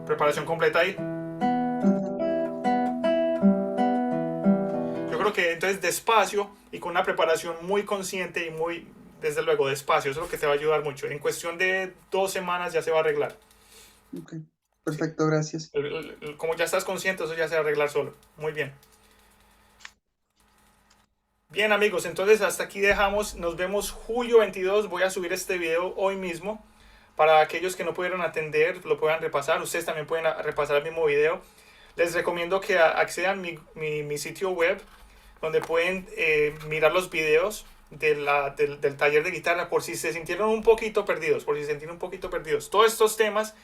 preparación completa ahí. Yo creo que entonces despacio y con una preparación muy consciente y muy, desde luego, despacio, eso es lo que te va a ayudar mucho. En cuestión de 2 semanas ya se va a arreglar. Ok, perfecto, gracias. Como ya estás consciente, eso ya se va a arreglar solo. Muy bien. Bien, amigos, entonces hasta aquí dejamos. Nos vemos julio 22. Voy a subir este video hoy mismo. Para aquellos que no pudieron atender, lo puedan repasar. Ustedes también pueden repasar el mismo video. Les recomiendo que accedan a mi sitio web, donde pueden mirar los videos del taller de guitarra por si se sintieron un poquito perdidos, Todos estos temas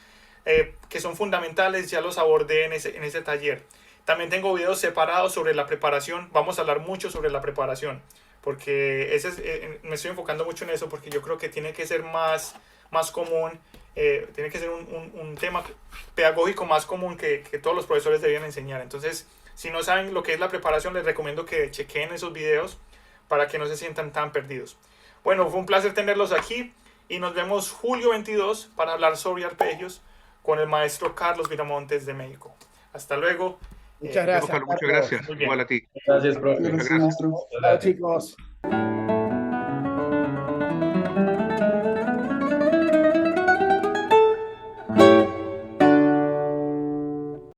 que son fundamentales ya los abordé en ese taller. También tengo videos separados sobre la preparación. Vamos a hablar mucho sobre la preparación, porque me estoy enfocando mucho en eso, porque yo creo que tiene que ser más común, tiene que ser un tema pedagógico más común que todos los profesores deberían enseñar. Entonces, si no saben lo que es la preparación, les recomiendo que chequen esos videos para que no se sientan tan perdidos. Bueno, fue un placer tenerlos aquí y nos vemos julio 22 para hablar sobre arpegios con el maestro Carlos Viramontes de México. Hasta luego. Muchas gracias. Muchas gracias. Muy bien. Igual a ti. Gracias, profe. Gracias, maestro. Chao, chicos.